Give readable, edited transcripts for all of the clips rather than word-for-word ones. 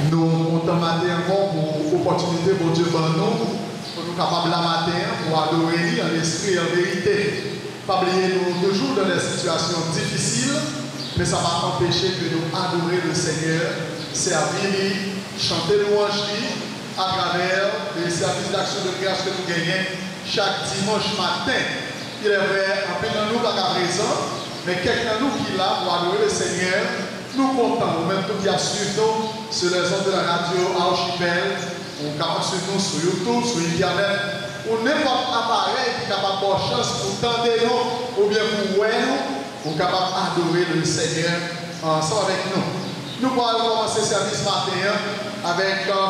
Nous comptons matin encore pour l'opportunité pour Dieu pour nous capables la matin pour adorer en esprit et en vérité. Pas oublier nous toujours dans des situations difficiles, mais ça va empêcher que nous adorions le Seigneur, servir, chanter louange à travers les services d'action de grâce que nous gagnons chaque dimanche matin. Il est vrai, en plein de nous pas à présent, mais quelqu'un de nous qui est là pour adorer le Seigneur, nous comptons, nous-mêmes tout qui a suivi nous sur les ondes de la radio Archipel, on capable suivre nous sur YouTube, sur Internet, ou n'importe appareil qui est capable d'avoir chance pour tendre nous, ou bien pour voir nous, on est capable d'adorer le Seigneur ensemble avec nous. Nous allons commencer ce service matin avec un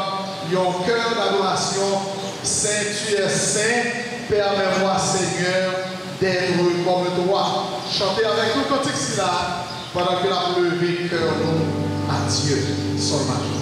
cœur d'adoration. Saint, tu es saint, permets-moi Seigneur d'être comme toi. Chantez avec nous quand c'est là, pendant que la levé cœur nous à Dieu, son majesté.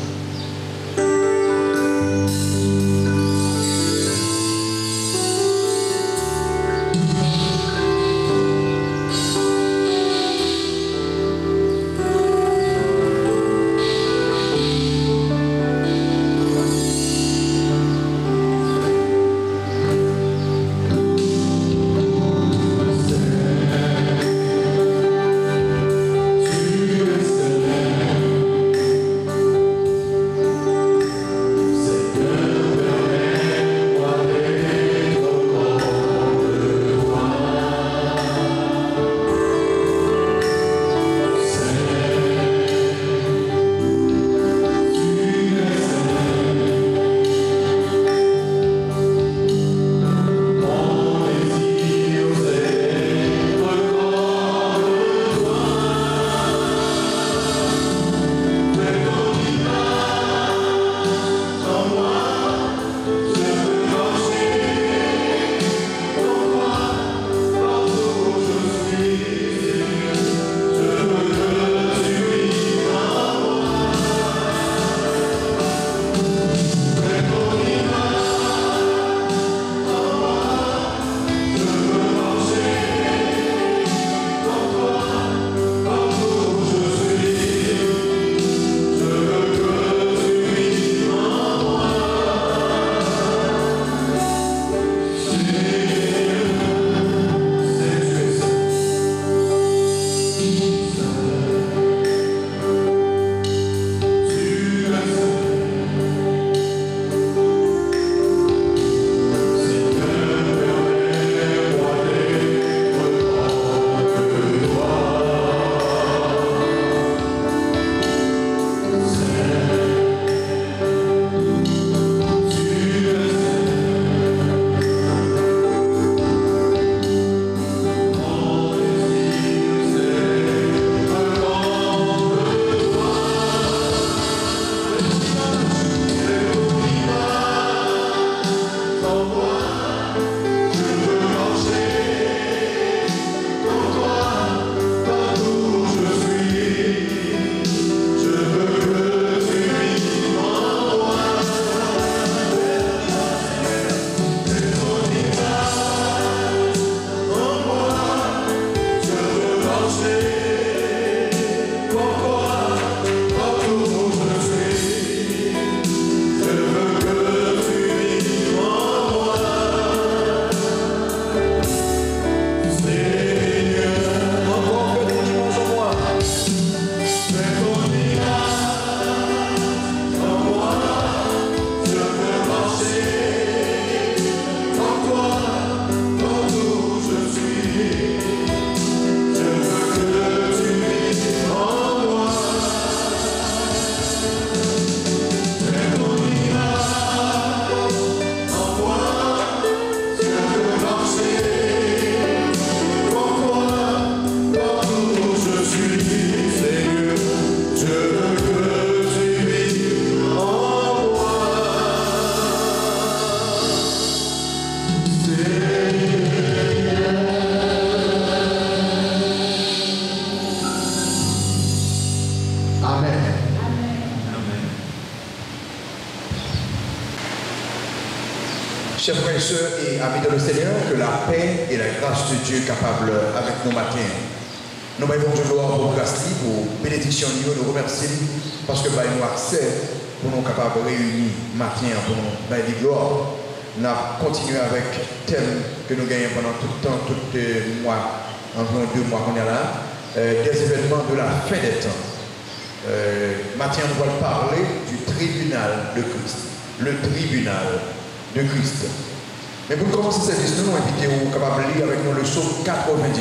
Chers frères et sœurs et amis de le Seigneur, que la paix et la grâce de Dieu capable avec nous matin. Nous avons toujours pour grâce, pour bénédiction, nous remercions parce que nous avons accès pour nous capables de réunir matin pour nous faire des gloires. Nous avons continué avec le thème que nous gagnons pendant tout le temps, tout le mois, environ 2 mois qu'on est là, des événements de la fin des temps. Matin, nous allons parler du tribunal de Christ. Le tribunal de Christ. Mais pour commencer cette service, nous avons invité aux capables de lire avec nous le psaume 98.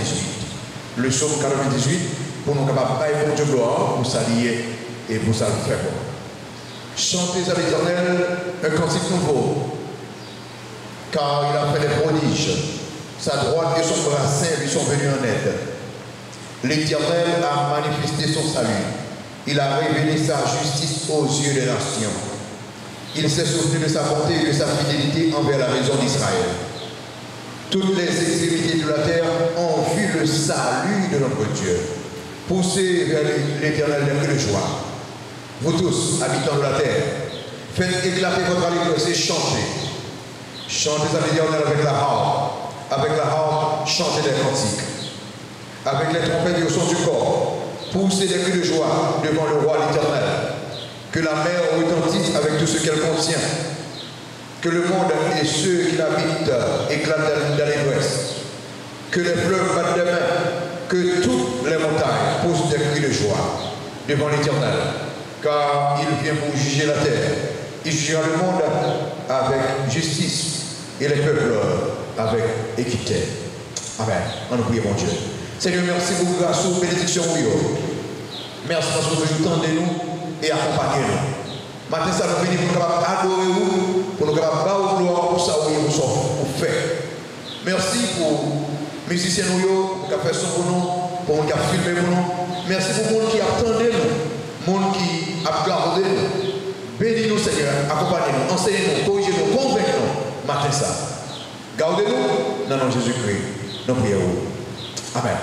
Le psaume 98, pour nous capables de faire Dieu gloire, pour s'allier et pour s'allier faire bon. Chantez à l'Éternel un cantique nouveau, car il a fait des prodiges. Sa droite et son bras saint lui sont venus en aide. L'Éternel a manifesté son salut. Il a révélé sa justice aux yeux des nations. Il s'est souvenu de sa bonté et de sa fidélité envers la maison d'Israël. Toutes les extrémités de la terre ont vu le salut de notre Dieu. Poussez vers l'Éternel des cris de joie. Vous tous, habitants de la terre, faites éclater votre allégresse et chantez. Chantez à l'Éternel avec la harpe. Avec la harpe, chantez des cantiques. Avec les trompettes et au son du corps, poussez des cris de joie devant le roi l'Éternel. Que la mer retentisse avec tout ce qu'elle contient. Que le monde et ceux qui l'habitent éclatent d'allégresse. Que les fleuves battent des mains. Que toutes les montagnes poussent des cris de joie devant l'Éternel. Car il vient pour juger la terre. Il jugera le monde avec justice et les peuples avec équité. Amen. On nous prie, mon Dieu. Seigneur, merci pour votre grâce et bénédiction. Merci parce que vous entendez nous et accompagnez-nous. Maintenant, ça nous venir pour nous adorer vous, pour nous battre gloire pour ça où vous faites. Merci pour les musiciens qui ont fait son pour nous, pour nous qui ont filmé pour nous. Merci pour le monde qui attendait nous, le monde qui a gardé nous. Bénis-nous, Seigneur, accompagnez-nous, enseignez-nous, corrigez-nous, convaincez-nous. Matin ça. Gardez-nous dans le nom de Jésus-Christ. Nous prions. Amen.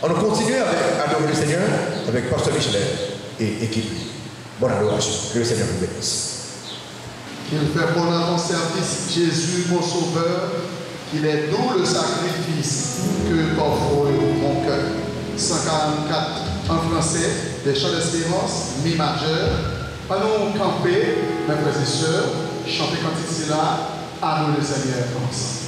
On va continuer avec adorer le Seigneur avec Pasteur Michelet et équipe. Bonne adoration. Que le Seigneur vous bénisse. Qu'il fait bon à ton service, Jésus, mon sauveur, qu'il est doux le sacrifice que t'offre mon cœur. 144 en français, des chants d'espérance, mi majeur. Allons camper, mes frères et sœurs, chanter quand il là, adorer le Seigneur ensemble.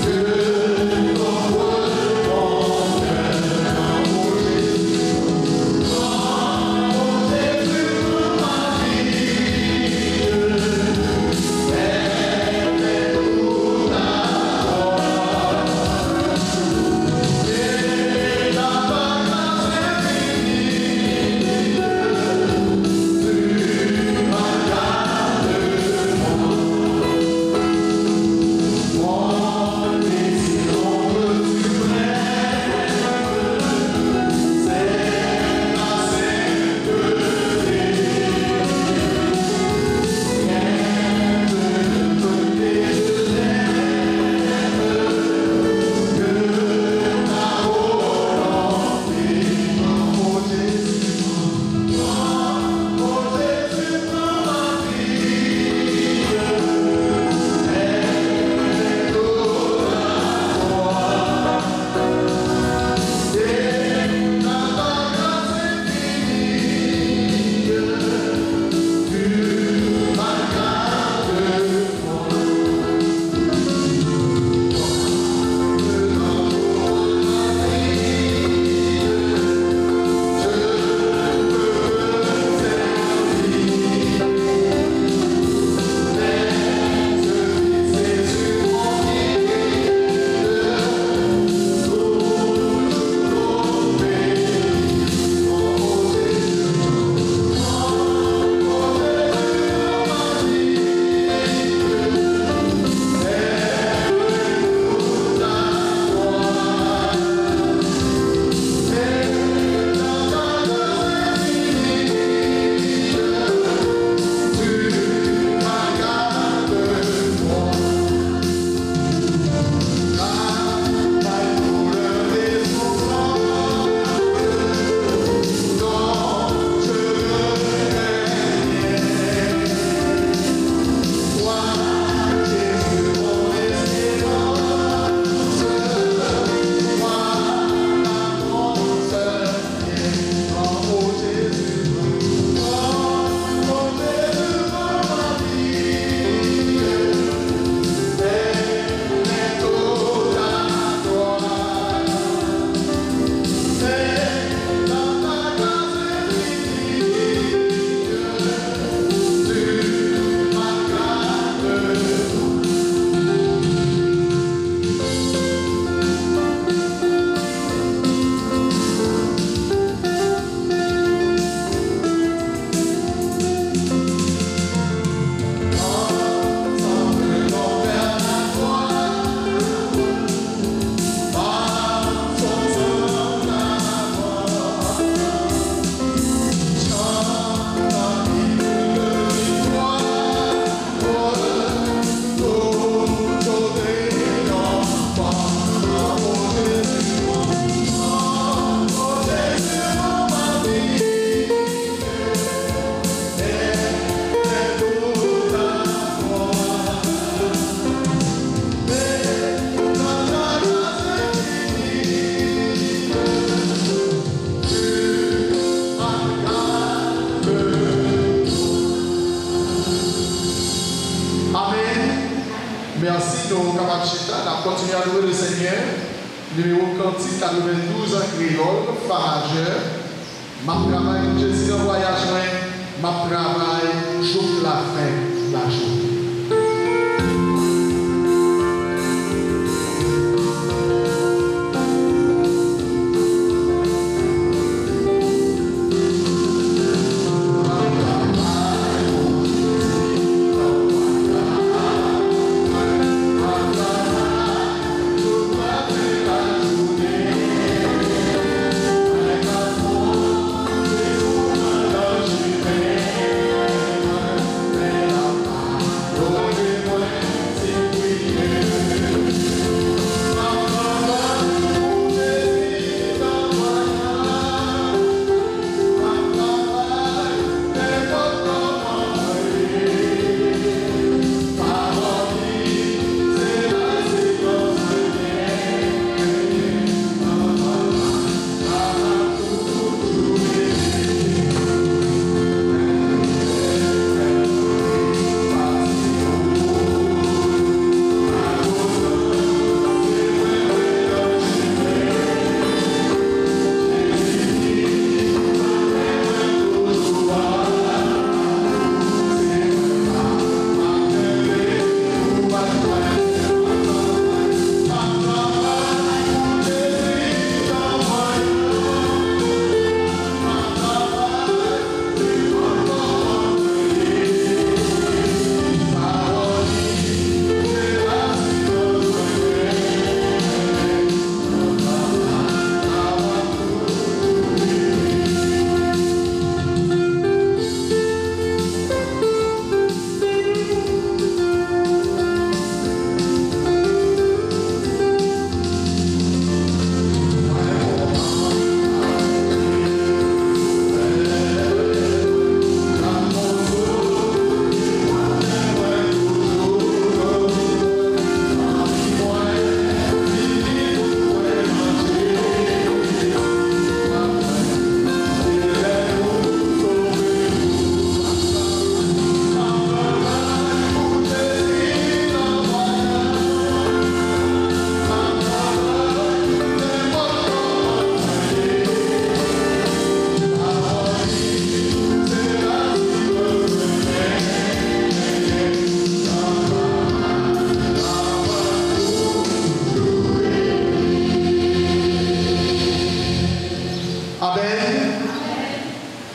Que Merci, nous capables de chita. On continue à louer le Seigneur. Numéro cantique 92 en créole, fa majeur. Ma travail, je dis en voyage, ma travail, joue la fin, la journée.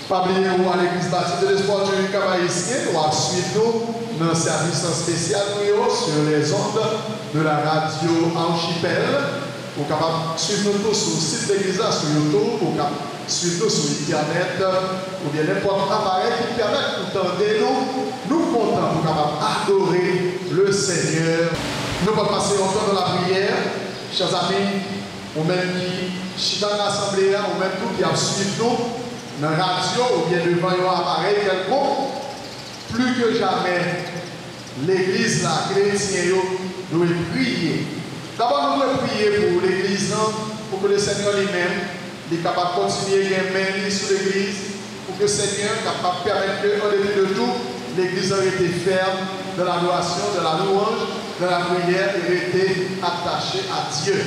Pas oublier à l'église baptiste de l'espoir du Cap-Haïtien, ou à suivre nous dans un service spécial sur les ondes de la radio Archipel. Vous êtes capable de suivre nous tous sur le site de l'église, sur YouTube, vous êtes capable de suivre nous sur Internet, ou bien n'importe quel appareil qui permet d'entendre nous comptons, vous êtes capable d'adorer le Seigneur. Nous allons passer au temps de la prière, chers amis, ou même qui sont dans l'assemblée, ou même tout qui a suivi nous. Dans la radio ou bien devant un appareil quelconque, plus que jamais, l'église, la chrétienne, doit prier. D'abord, nous devons prier pour l'église, pour que le Seigneur lui-même soit capable de continuer à mener sur l'église, pour que le Seigneur soit capable de permettre qu'en début de tout, l'église ait été ferme de l'adoration, de la louange, de la prière et ait été attachée à Dieu.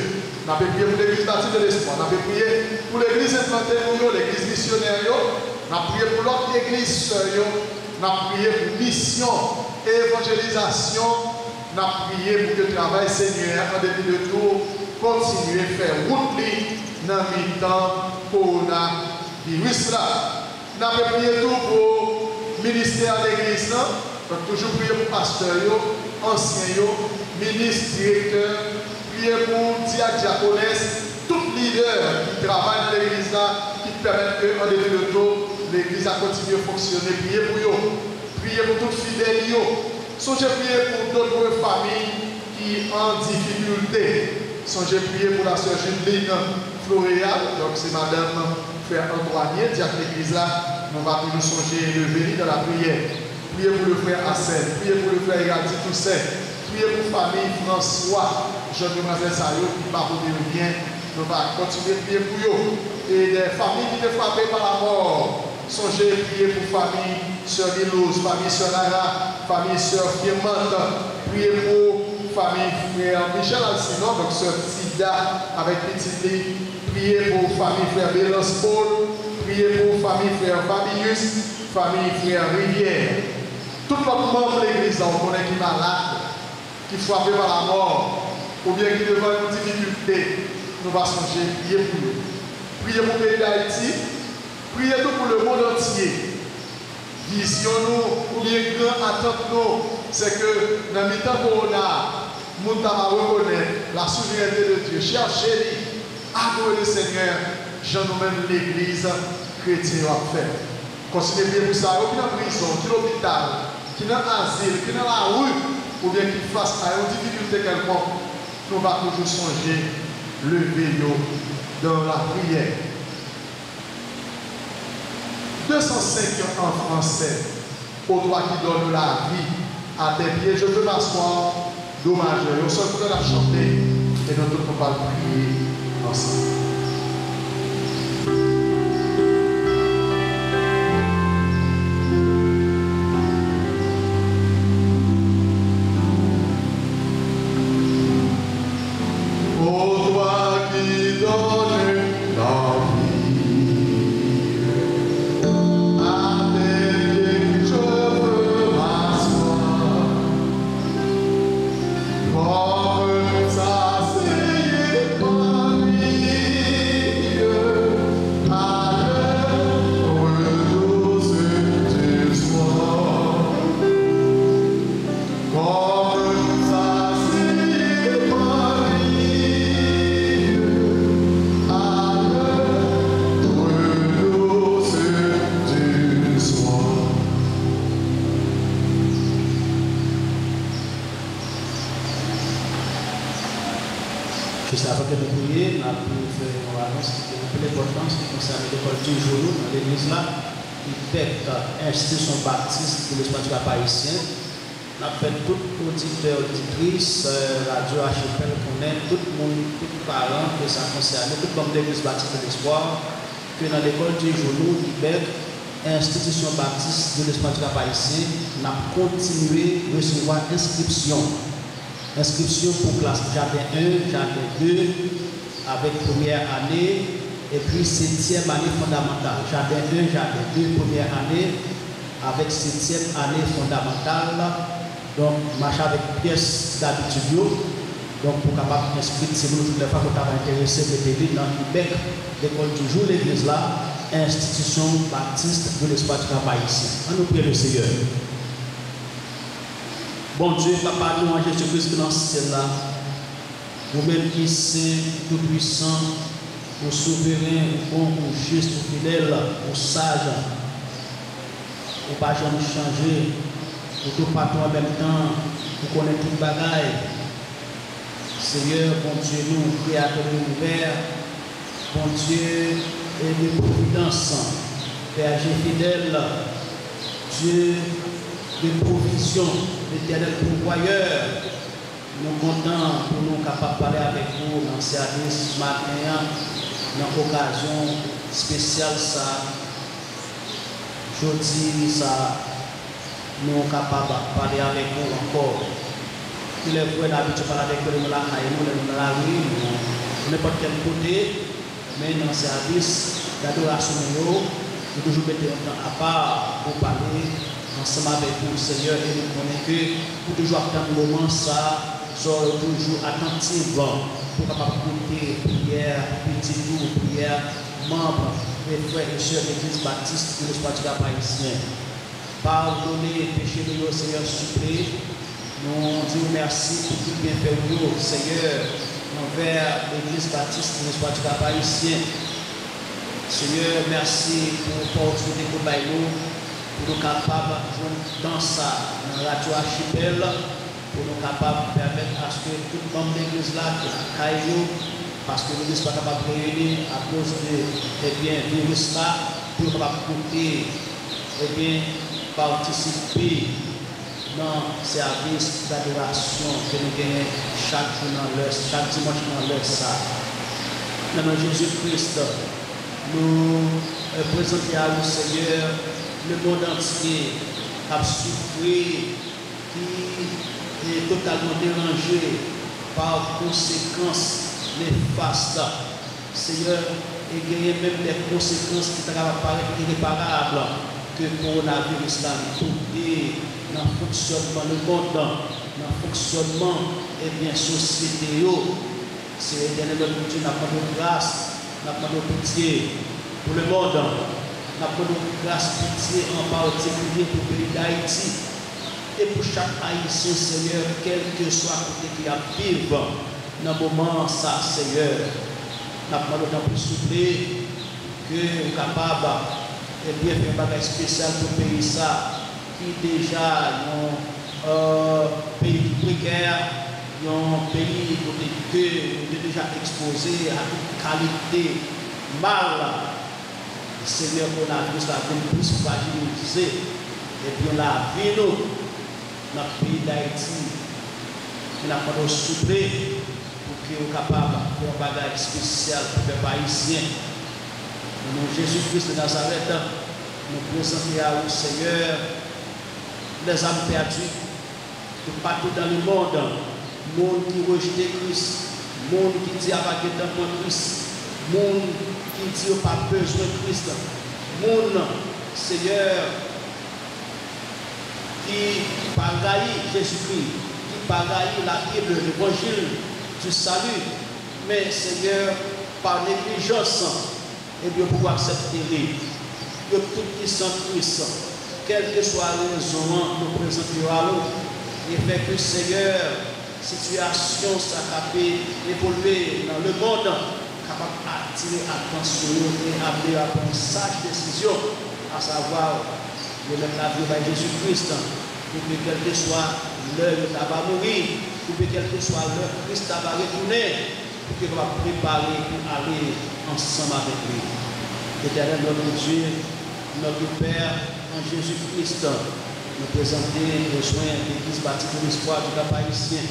On a prié pour l'église baptiste de l'espoir, on a prié pour l'église implantée pour l'église missionnaire, on a prié pour l'autre église, on a prié pour mission et évangélisation, on a prié pour que le travail Seigneur, en début de tout, continue à faire route dans le mi-temps coronavirus là. On a prié tout pour le ministère de l'église, on a toujours prié pour pasteur, ancien, ministre, directeur. Priez pour diaconesse, tout leader qui travaille dans l'église là, qui permet qu'en début de tout, l'église a continué à fonctionner. Priez pour eux. Priez pour toutes fidèles. Songez prier pour d'autres familles qui sont en difficulté. Songez prier pour la sœur Judeline Floréal, donc c'est madame frère Antoine, diacre de l'église là, nous allons nous songer de venir dans la prière. Priez pour le frère Hassel, priez pour le frère Eradi Toussaint. Priez pour la famille François, Jean-Demoiselle Sayo, qui va vous dire bien. Nous allons continuer à prier pour eux. Et des familles qui sont frappées par la mort. Songez à prier pour la famille Sœur Milouz, famille Sœur Lara, famille Sœur Firmante. Priez pour famille frère Michel Alcino, donc sœur Tida avec petite Lee. Priez pour famille frère Bélos Paul. Priez pour famille frère Fabius, famille frère Rivière. Tout notre membre de l'église, on connaît qui est malade, qui est frappé par la mort, ou bien qui devant une difficulté, nous allons songer, prier pour nous. Priez pour le pays d'Haïti, priez tout pour le monde entier. Vision nous, ou bien grand attente nous, c'est que dans le temps corona, nous devons reconnaître la souveraineté de Dieu. Cherchez-les, adorez le Seigneur, j'en nous mène l'église chrétienne à faire. Considérez bien pour ça, qui est en prison, qui est à l'hôpital, qui est dans l'asile, qui est dans la rue, ou bien qui face à une difficulté quelconque, nous allons toujours songer, lever dans la prière. 205 en français, au droit qui donne la vie à tes pieds. Je veux m'asseoir, dommage. On se retrouve à chanter et nous ne pas prier ensemble. Juste avant que nous prions, nous avons fait une annonce qui est de l'importance qui concerne l'école du jour dans l'église là, qui est institution baptiste pour l'espace du papa haïtien. Nous avons fait tout auditeur, auditrice, radio archipel, connaît tout le monde, tous les parents que ça concerne, tout le monde de l'église baptiste de l'espoir, que dans l'école du jour, Québec, institution baptiste de l'espace du papa haïtien, nous avons continué à recevoir inscription. Inscription pour classe jardin 1, jardin 2, avec première année, et puis 7e année fondamentale. Jardin 1, jardin 2, première année, avec 7e année fondamentale. Donc, marche avec pièces d'habitude. Donc, pour capable d'inscrire, c'est nous toutes les fois que vous avez intéressé de venir dans Québec, l'école du jour, l'église là, institution baptiste de l'espace du Cap haïtien. On nous prie le Seigneur. Bon Dieu, Papa, nous en Jésus-Christ dans ce ciel là, vous-même qui saint, tout puissant, au souverain, au bon, au juste, au fidèle, au sage, au pas jamais changer, au tout patron en même temps, pour connaître toute bagaille. Seigneur, bon Dieu, nous, créateur de l'univers, bon Dieu, et de providence, Père fidèle, Dieu de provision, l'éternel pourvoyeur, nous comptons pour nous capables de parler avec vous dans le service ce matin, dans l'occasion spéciale, ça, jeudi, ça, nous sommes capables de parler avec vous encore. Tous les fois, d'habitude, parler avec nous dans la rue, n'importe quel côté, mais dans le service d'adoration, nous toujours mettons un temps à part pour parler ensemble avec vous, Seigneur, et nous connaissons que pour toujours attendre le moment, ça, soyez toujours attentifs pour capable écouter prière, petit tour, prière, membres et frères et sœurs de l'Église baptiste de l'espace du Cap haïtien. Pardonnez les péchés de nos Seigneur, supplé. Nous disons merci pour tout bien fait pour nous, Seigneur, envers l'Église baptiste de l'espace du Cap haïtien. Seigneur, merci pour l'opportunité que vous avez nous. Pour nous capables de jouer dans ça, dans la radio archipel, pour nous capables de permettre à ce que tout le monde de l'église là, parce que l'église n'est pas capable de réunir à cause de virus là, pour nous écouter, participer dans le service d'adoration que nous gagnons chaque jour dans l'heure, chaque dimanche dans l'heure ça. Dans le nom de Jésus-Christ, nous présentons à vous, Seigneur, le monde entier a souffert, qui est totalement dérangé par conséquences néfastes. Seigneur, et il y a même des conséquences qui peuvent apparaître irréparables que le coronavirus là et dans le fonctionnement du monde, dans le fonctionnement et bien société. C'est l'éternel de Dieu, n'a pas de grâce, n'a pas de pitié pour le monde, n'a pas de grâce, pitié en particulier pour le pays d'Haïti et pour chaque Haïtien, Seigneur, quel que soit côté qui a vivre dans le moment, ça, Seigneur. N'a pas d'autant plus soufflé que nous sommes capables de bien faire un bagage spécial pour le pays ça, qui déjà un pays précaire, un pays qui est déjà exposé à toute qualité mal. Seigneur, qu'on a vu ça plus fragilisé. Et puis la vie, nous, dans le pays d'Haïti, qui n'a pas de soufflé. Qui est capable de faire un bagage spécial pour les Haïtiens. Au nom de Jésus-Christ de Nazareth, nous présentons à vous, Seigneur, les âmes perdues de partout dans le monde, le monde qui rejette Christ, le monde qui dit avec dans Christ, le monde qui dit pas besoin de Christ, le monde, Seigneur, qui bagaille Jésus-Christ, qui bagaille la Bible, l'évangile du salut, mais Seigneur, par négligence, et bien pour accepter que tout qui sont Christ, quelle que soit la raison, nous présentons à nous, et fait que Seigneur, situation ça peut évoluer dans le monde, capable d'attirer l'attention et amener à prendre une sage décision, à savoir de mettre la vie de Jésus-Christ, pour que quel que soit l'heure où ça va mourir, pour que quel que soit l'heure Christ va retourner, pour qu'il va préparer pour aller ensemble avec lui. Éternel notre Dieu, notre Père, en Jésus-Christ, nous présenter les besoins de l'Église bâtie pour l'espoir du peuple haïtien.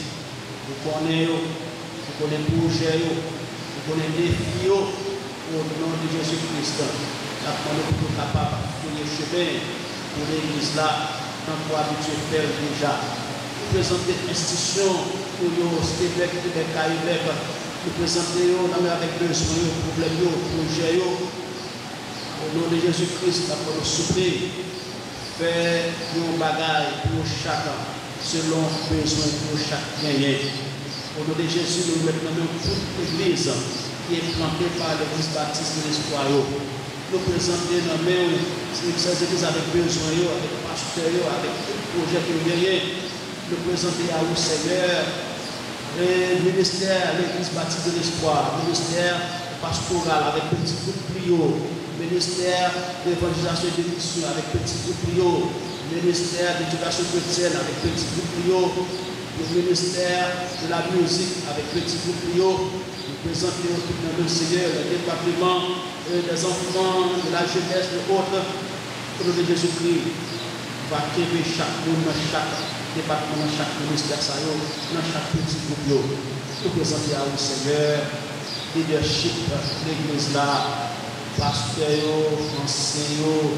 Vous connaissez le projet, vous connaissez les défis au nom de Jésus-Christ. Nous sommes capables de faire le chemin pour l'Église là, dans quoi Dieu fait déjà. Nous présentons l'institution pour nous, Québec, nous présentons avec besoin, problèmes, projets. Au nom de Jésus-Christ, nous avons soufflé, faire un bagage pour chacun, selon besoin pour chaque gagné. Au nom de Jésus, nous mettons toute l'église qui est plantée par l'église baptiste de l'espoir. Nous présentons dans ces églises avec besoin, avec pasteurs, avec tout projet que nous gagnons. Nous présentons à vous, Seigneur, le ministère, l'église baptiste de l'espoir, le ministère pastoral avec petit groupe Prio, ministère d'évangélisation et d'émission avec petit groupe Prio, ministère d'éducation chrétienne avec petit groupe Prio, le ministère de la musique avec petit groupe Prio. Nous présentons tout dans le Seigneur, le département des enfants, de la jeunesse, de autres, au nom de Jésus-Christ, va créer chaque monde, chaque département, dans chaque ministère, dans chaque petit groupe. Nous présentons à vous, Seigneur, leadership de l'église là, pasteurs, enseignants,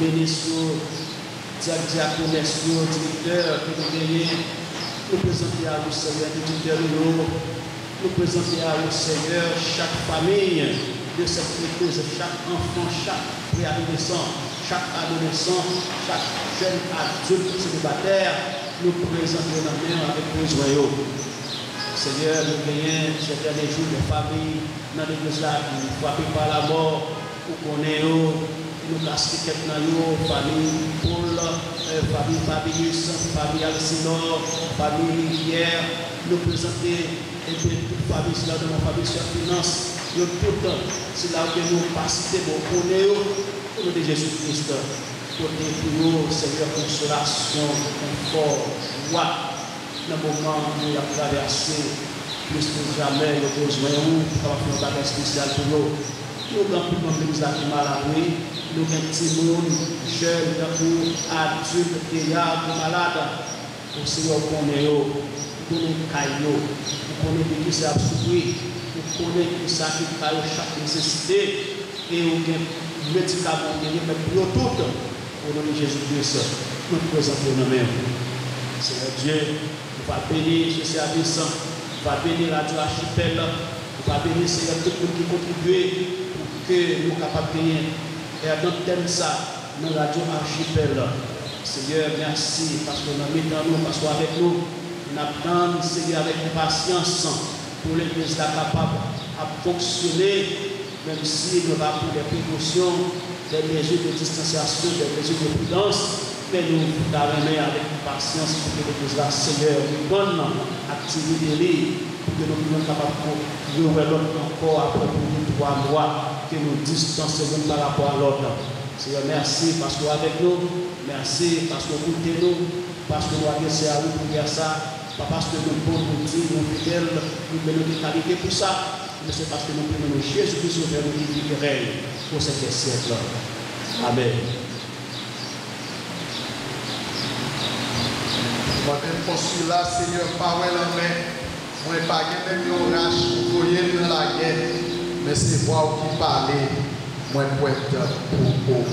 ministres, diaconesses, directeurs, que nous gagnons. Nous présentons à vous, Seigneur, nous présentons à vous, Seigneur, chaque famille de cette église, chaque enfant, chaque préadolescent, chaque adolescent, chaque jeune adulte célibataire, nous présentons la main avec besoin. Seigneur, nous gagnons ces derniers jours de famille dans l'église là qui frappée par la mort, pour qu'on ait nous casser quelques famille Paul, famille Fabius, famille Alcinor, famille Rivière, nous présenter et puis toute famille, c'est là de ma famille sur finance, nous tout c'est là que nous passons pour qu'on ait au nom de Jésus-Christ. Côté pour nous, Seigneur, consolation, confort, joie, dans le moment où nous avons traversé, plus que jamais, nous avons besoin de nous, pour faire un bagage spécial pour nous. Nous avons plus de l'église qui mal à nous, nous avons des petits monde, jeunes, adultes, vieillards, malades, pour Seigneur, qu'on est nous connaissons Caillot, nous connaissons qui ça a souffert, nous connaissons qui ça qui a chaque nécessité, et nous avons médicaments, nous avons tout. Au nom de Jésus-Christ, nous présentons nous-mêmes. Seigneur Dieu, nous va bénir ce service, nous va bénir Radio Archipel, nous va bénir Seigneur tout le monde qui contribue pour que nous soyons capables de gagner. Et à d'autres thèmes ça, dans Radio Archipel. Seigneur, merci parce que nous mettons nous, parce qu'avec nous, nous attendons, Seigneur, avec patience pour l'Église capable de fonctionner, même si nous avons des précautions, des mesures de distanciation, des mesures de prudence, mais nous avons avec patience pour que l'Église, Seigneur, nous donne activité pour que nous soyons capables de nous encore après pour 3 mois que nous distancions par rapport à l'autre. Seigneur, merci parce que avec nous, merci parce que vous écoutez nous, parce que nous avons essayé à vous pour faire ça, pas parce que nous pouvons nous dire, nous fidèles, nous menons des qualités pour ça, mais c'est parce que nous prenons Jésus-Christ vers nous qui règne pour cet siècle. Amen. Moi-même, postulat, Seigneur, parole en main, moi, pas même un orage pour voyer dans la guerre, mais c'est voir qui parler, moi, pour être pour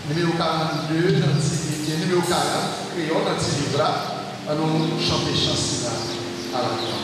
numéro 42, numéro 40, créole, dans le livre, allons chanter chanson là, à la fin.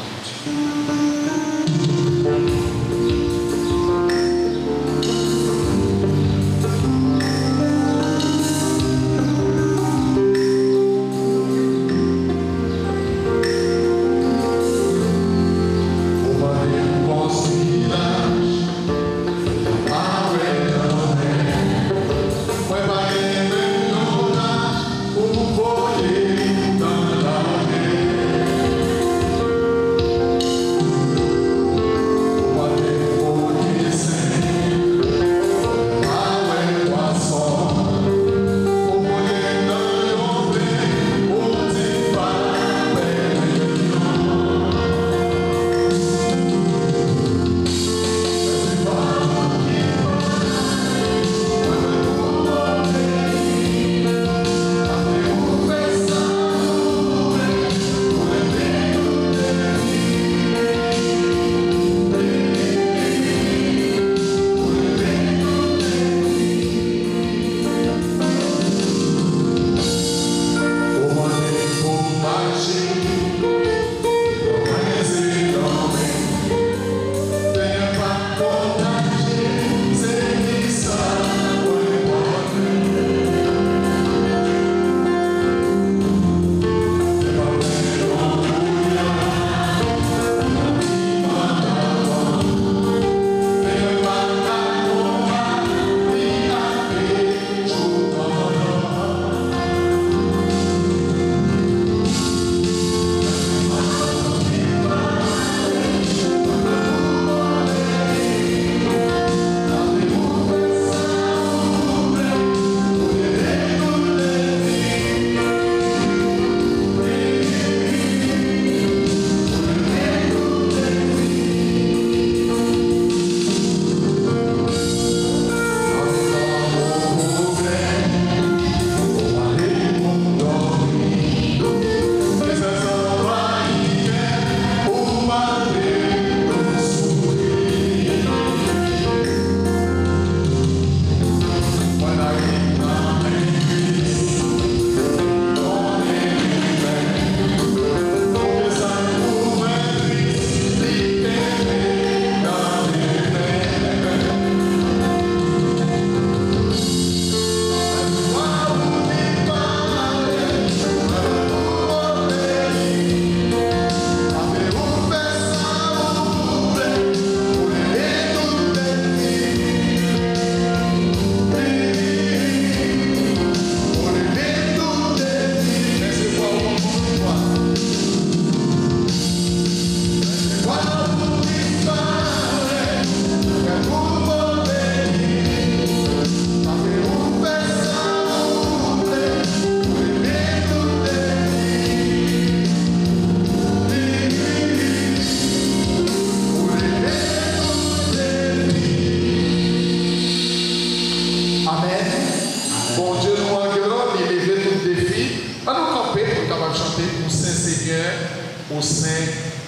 au sein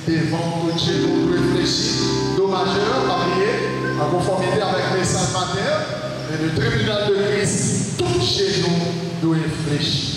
des vents que Dieu nous réfléchit, dommageur, pas prier, en conformité avec le message matin, et le tribunal de Christ, tout chez nous doit réfléchir.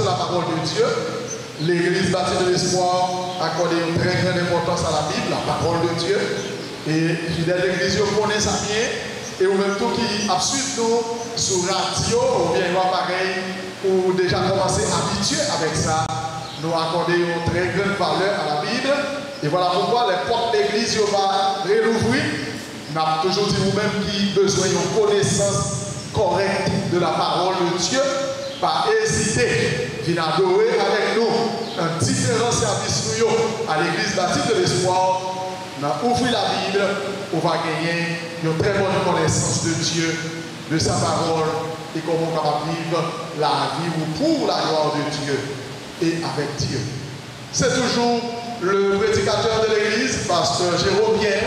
la parole de Dieu. L'Église bâtie de l'espoir accorde une très grande importance à la Bible, la parole de Dieu. Et fidèles d'Église, vous connaissez ça bien. Et vous même tout qui a suivi nous sur radio, ou bien pareil, ou déjà commencé à habituer avec ça, nous accorder une très grande valeur à la Bible. Et voilà pourquoi les portes de l'Église va réouvrir. Nous avons toujours dit vous-même qui besoin d'une connaissance correcte de la parole de Dieu. Pas hésiter, venir adorer avec nous un différent service à l'Église baptiste de l'espoir. Nous ouvrons la Bible, on va gagner une très bonne connaissance de Dieu, de sa parole et comment on va vivre la vie pour la gloire de Dieu et avec Dieu. C'est toujours le prédicateur de l'Église, pasteur Jérôme Pierre.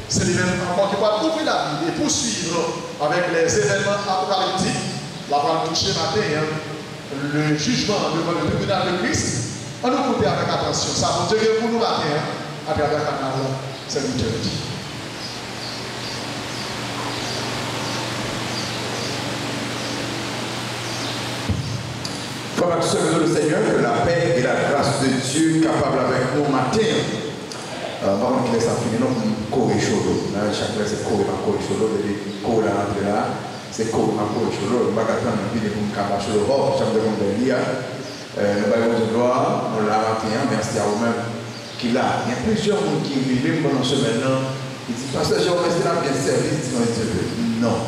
C'est lui-même qui va ouvrir la Bible et poursuivre avec les événements apocalyptiques. La va toucher matin, le jugement devant le tribunal de Christ. On nous écoute avec attention. Ça va Dieu pour nous matin à travers le canal serviteur. Frères et sœurs de le Seigneur, que la paix et la grâce de Dieu capable avec nous matin. Par contre, il laisse à finir, non, courir chaud. Chaque fois, c'est courir chaud, courir à l'entrée là. C'est comme un peu de choses, on va attendre un peu de capache de robe, j'aime de mon délire. Nous allons de gloire, on l'a raté, merci à vous-même. Il y a plusieurs gens qui vivent pendant ce maintenant. Ils disent, parce que je vais rester là bien servi, non.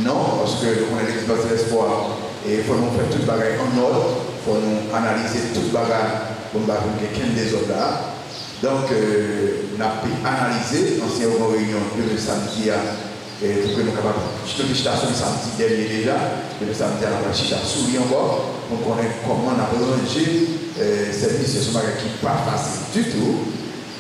Non, parce que on a l'expérience de l'espoir. Et il faut nous faire toute bagarre en ordre, il faut nous analyser toute bagarre pour nous battre quelqu'un des autres là. Donc, on a pu analyser, ancienne réunion de le samedi. Et pour que nous capables de faire le samedi dernier déjà, le samedi à la chita souris encore, pour qu'on ait comment on a prolongé cette mission. Ce n'est pas facile du tout,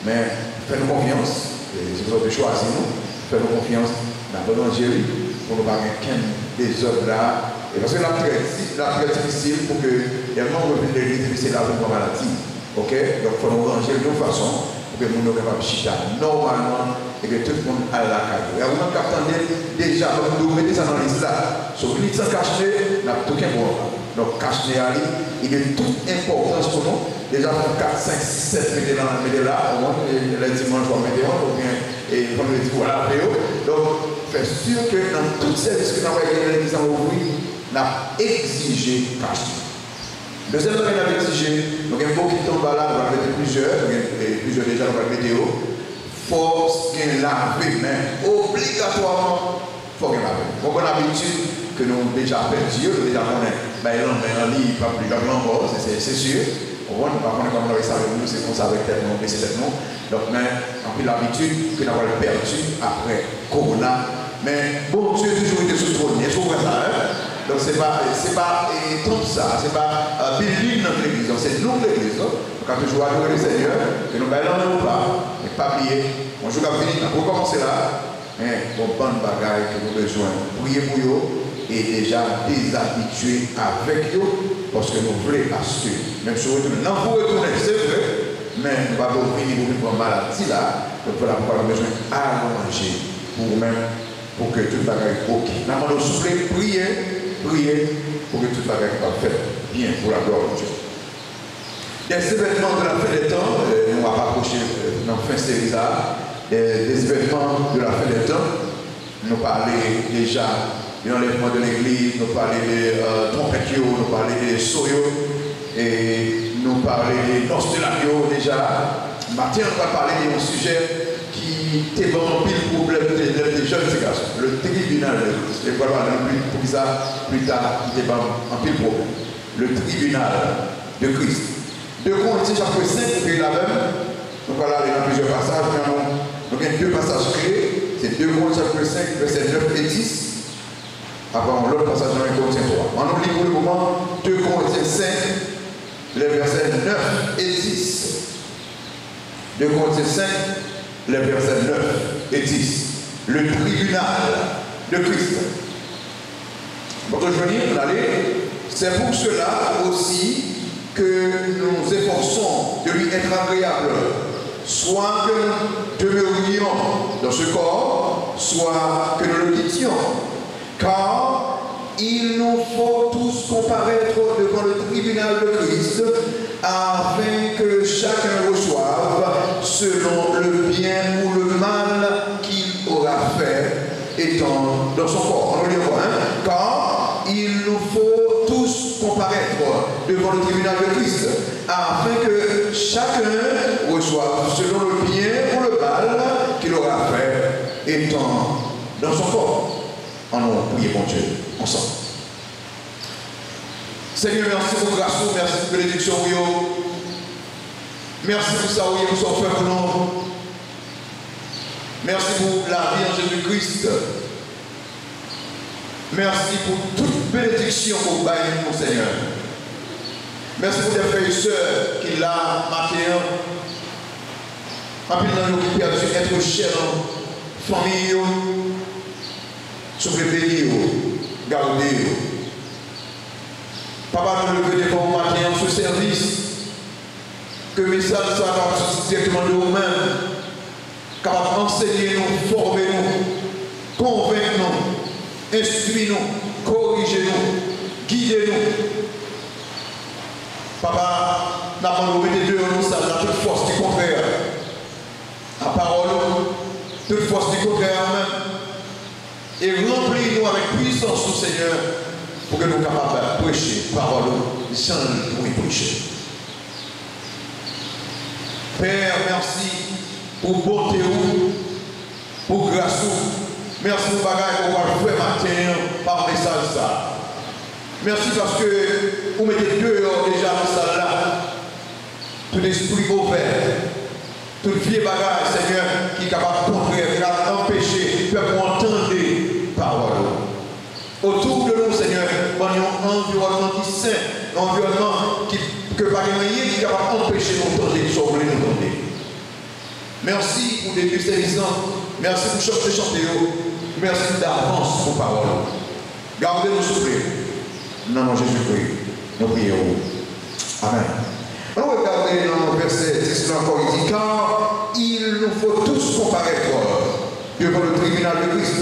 mais faites-nous confiance, c'est votre choix, nous, faites-nous confiance, on a prolongé pour nous parler qu'un des autres là, et parce que la très difficile pour que les membres de l'église puissent la vie comme maladie. Ok? Donc il faut nous ranger de toute façon pour que nous soyons capables de chita normalement. Et que tout le monde a la carte. Et vous attendez déjà, vous mettez ça dans l'islam. Sur l'île sans cache-nez, n'a tout qu'un bon. Donc cache-nez à l'île, il y a toute importance pour nous. Déjà, 4, 5, 6, 7 mettez là, au moins, les dimanches, on mettez ou bien, et comme le dit, voilà, donc, faites sûr que dans tout service que nous avons gagné dans l'église, on a exigé cache-nez. Deuxièmement, on a exigé, donc il y a beaucoup qui tombent là, on va mettre plusieurs déjà, on va mettre force qu'elle laver, mais obligatoirement, il faut qu'elle lave. Bon, on a l'habitude que nous déjà perdu, nous déjà connaissons, mais en ligne, pas plus encore, c'est sûr. On ne va pas comme nous savons, c'est comme ça avec tel nom, mais c'est tel nom. Donc, mais on a l'habitude que nous avons perdu après Corona. Mais bon, Dieu a toujours été sous le trône. Est-ce que vous voyez ça? Donc, c'est pas comme ça, c'est pas building dans l'église, c'est nous l'église. Donc, on a toujours adoré le Seigneur, que nous baillons pas, mais pas oublier. On joue à venir, on va commencer là, mais bon, bonne bagaille que nous avons besoin. Prier pour eux et déjà déshabituer avec eux, parce que nous voulons acheter. Même si vous retournez, non, vous retournez, c'est vrai, mais nous ne pouvons pas venir pour une maladie là, donc voilà pourquoi nous avons besoin d'arranger pour vous-même, pour que toute bagaille soit ok. Nous avons soufflé, prier pour que toute bagaille soit faite bien pour la gloire de Dieu. Des événements de la fin des temps, on va rapprocher dans la fin de série des événements de la fin des temps. Nous parlons déjà de l'enlèvement de l'église, nous parlons des trompettes, nous parlons des soyaux, et nous parlons des noces de l'agneau déjà. Matin, on va parler d'un sujet qui était bon pile problème des jeunes garçons. Le tribunal, je vais parler pour ça plus tard, qui était en pile problème. Le tribunal de Christ. 2 Corinthiens chapitre 5, vous la même. Donc voilà, il y a plusieurs passages. Donc il y a 2 passages créés. C'est 2 Corinthiens chapitre 5, versets 9 et 10. Après, l'autre passage dans 1 Corinthiens 3. On nous lit pour le moment 2 Corinthiens 5, les versets 9 et 10. 2 Corinthiens 5, les versets 9 et 10. Le tribunal de Christ. Pour rejoindre, c'est pour cela aussi que nous efforçons de lui être agréable, soit que nous demeurions dans ce corps, soit que nous le quittions. Car il nous faut tous comparaître devant le tribunal de Christ afin que chacun reçoive selon le bien ou le mal qu'il aura fait étant dans son corps. On le dit quoi, hein? Car il nous faut tous comparaître devant le tribunal de Christ afin que chacun reçoive selon le bien ou le mal qu'il aura fait étant dans son corps. En nous prier mon Dieu, ensemble. Seigneur, merci pour grâce, merci pour bénédiction, merci pour ça, oui, pour son peuple, non. Merci pour la vie en Jésus-Christ. Merci pour toute bénédiction pour bailler, mon Seigneur. Merci pour les frères et sœurs qui l'ont matin. Rapidement, nous qui perdu être chers en famille, surveiller, garder. Papa, nous le venons pour matin en ce service. Que le message soit directement de nous-mêmes, capable d'enseigner nous, former nous, convaincre nous, instruire nous, corriger nous, guider nous. Papa, nous avons mis deux nous, ça a toute force du contraire. La parole, toute force du contraire même. Et remplis-nous avec puissance, Seigneur, pour que nous soyons capables de prêcher parole sans nous prêcher. Père, merci pour bonté, pour grâce, merci pour bagaille pour faire matin par message ça. Merci parce que vous mettez dehors déjà dans ça là. Tout esprit ouvert, tout vieux bagage, Seigneur, qui est capable de contrer, qui va empêcher, peuple entendre parole. Autour de nous, Seigneur, on a un environnement qui est sain, un environnement que par rien qui est capable d'empêcher d'entendre ce que vous nous donner. Merci pour des services, merci pour chanter, merci d'avance pour parole. Gardez-nous souffler. Non, non, Jésus-Christ, nous prions. Amen. On va regarder dans le verset 10 encore, il dit, car il nous faut tous comparaître devant le tribunal de Christ,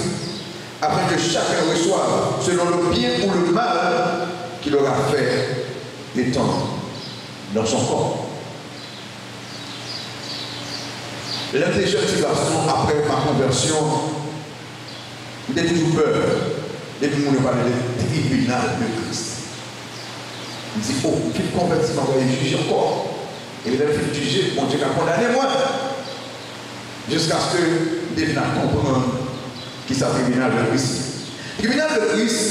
afin que chacun reçoive selon le bien ou le mal qu'il aura fait étant dans son corps. L'intelligence du garçon, après ma conversion, j'ai toujours peur. Depuis que je parle du tribunal de Christ. Il dit, oh, qu'il convertit, m'a envoyé juger encore. Et il a fait juger, mon Dieu a condamné moi. Jusqu'à ce que je devienne comprendre qui est le tribunal de Christ. Le tribunal de Christ,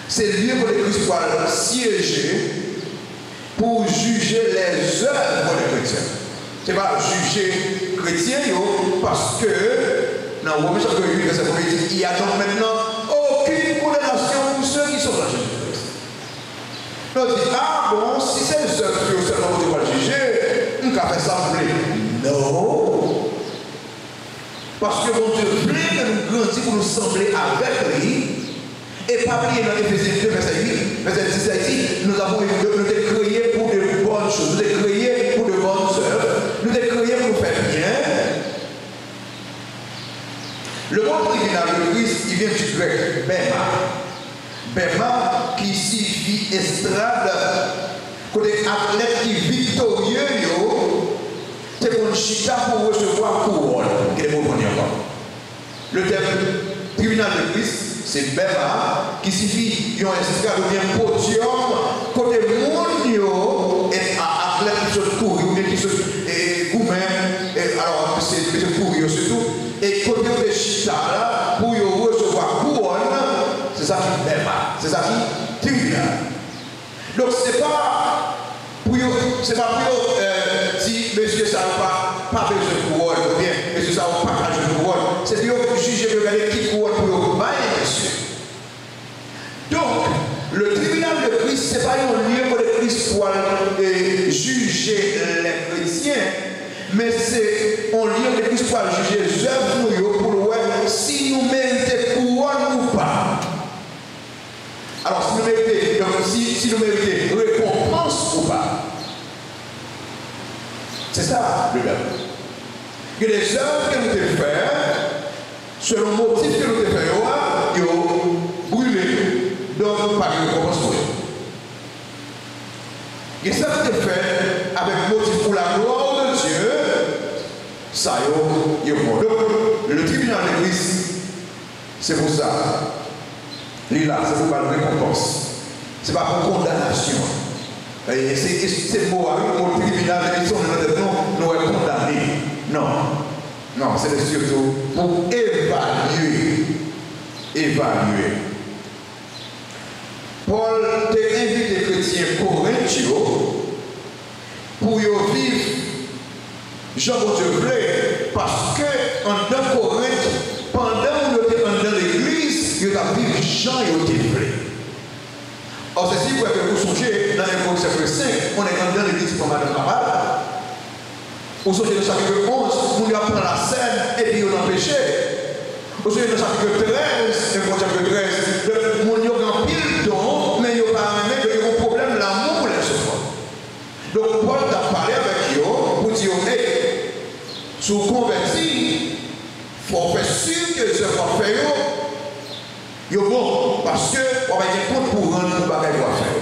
c'est le lieu où le Christ va siéger pour juger les œuvres des chrétiens. Ce n'est pas juger chrétiens parce que, dans le Romains chapitre 8, verset 1, il y a donc maintenant aucune condamnation pour ceux qui sont dans Jésus-Christ. On dit, ah bon, si c'est les œuvres que seulement vous devez juger, on va faire ça plaît. Non. Parce que mon Dieu plaît que nous grandissions pour nous sembler avec lui. Et pas oublier dans Éphésiens 2, verset 8, verset 10, il dit, nous avons été créés pour de bonnes choses, nous sommes créés pour de bonnes œuvres, nous sommes créés pour faire bien. Le mot tribunal de Christ, il vient du grec bema. Bema qui signifie estrade. Côté athlète qui est victorieux, c'est pour chita pour recevoir couronne. Quel mot on y encore? Le terme tribunal de Christ, c'est bema qui signifie un estrade ou bien podium. Côté monde est athlète qui se court, ou bien qui se goumen, alors c'est courir surtout. Et côté de chita là, pour recevoir couronne, c'est ça qui est bema, c'est ça qui est tribunal. Donc c'est pas pour si monsieur ça n'a pas besoin de couronne, ou bien monsieur ça n'a pas besoin de couronne, c'est pour juger de regarder qui couronne pour le bailler, monsieur. Donc, le tribunal de Christ, ce n'est pas un lieu pour le Christ pour juger les chrétiens, mais c'est un lieu de Christ pour juger les œuvres pour voir si nous méritons couronne ou pas. Alors, si nous méritons récompense ou pas. C'est ça le verbe. Que les œuvres que nous devons faire, selon le motif que nous devons faire, ils ont brûlé. pas de récompense pour eux. Et ça c'est fait avec motif pour la gloire de Dieu, ça y est bon. Donc, le tribunal de Christ, c'est pour ça. Il est là, c'est pour pas de récompense. C'est pas pour condamnation. Et c'est mot avec le tribunal de Christ, nous sommes condamnés. Non. Non, c'est surtout pour évaluer. Paul t'a invité les chrétiens corinthiens pour vivre Jean-Dieu voulait, parce que en dans Corinthe, pendant que nous étions dans l'église, nous avons vécu Jean-Dieu voulait. Or, c'est si vous songez dans les chapitre 5, on est dans l'église pour Madame Papa. Vous songez dans le chapitre 11, on apprend la scène et puis on a péché. Vous songez dans le chapitre 13, et dans le chapitre 13, mon yo grand pile don, mais il n'y a pas un problème l'amour pour les autres. Donc Paul a parlé avec eux pour dire, hey, si vous convertis, il faut faire sûr que ce qu'on fait, c'est bon, parce qu'on va être compte pour rendre le bagage qu'on faire.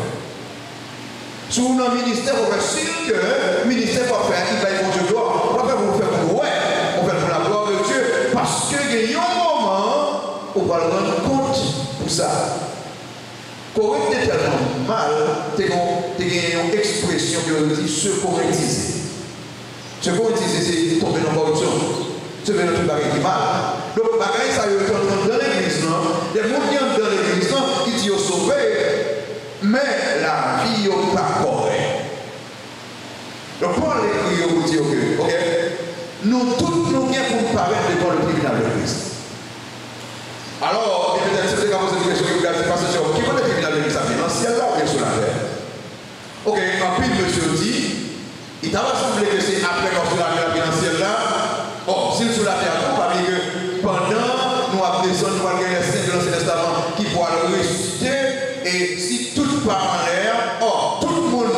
Si vous avez un ministère, on va être sûr que le ministère va faire, il va y avoir Dieu gloire. On va faire pour le faire pour ouais, on va faire pour la gloire de Dieu, parce qu'il y a un moment où on va le rendre compte pour ça. Correct est tellement mal, tu as une expression qui dit se correctiser. Se correctiser, c'est tomber dans la corruption. Se mettre dans le bagage mal. Donc, le bagage, ça y est, dans l'église, les gens qui sont dans l'église, ils disent au sauvé, mais la vie n'est pas correcte. Donc, Paul écrit pour dire que, ok, nous tous nous viens pour nous paraître devant le tribunal de Christ. Alors, peut-être c'est comme cette question que vous avez passé sur qui va le tribunal de Christ dans le ciel là ou bien sur la terre? Ok, en plus, monsieur dit, il t'a semblé que c'est après qu'on soit dans le ciel là. Bon, si sur la terre, on va dire que pendant nous avons descendu pour gagner les saints de l'Ancien Testament qui pourra le ressusciter, et si tout part en l'air, tout le monde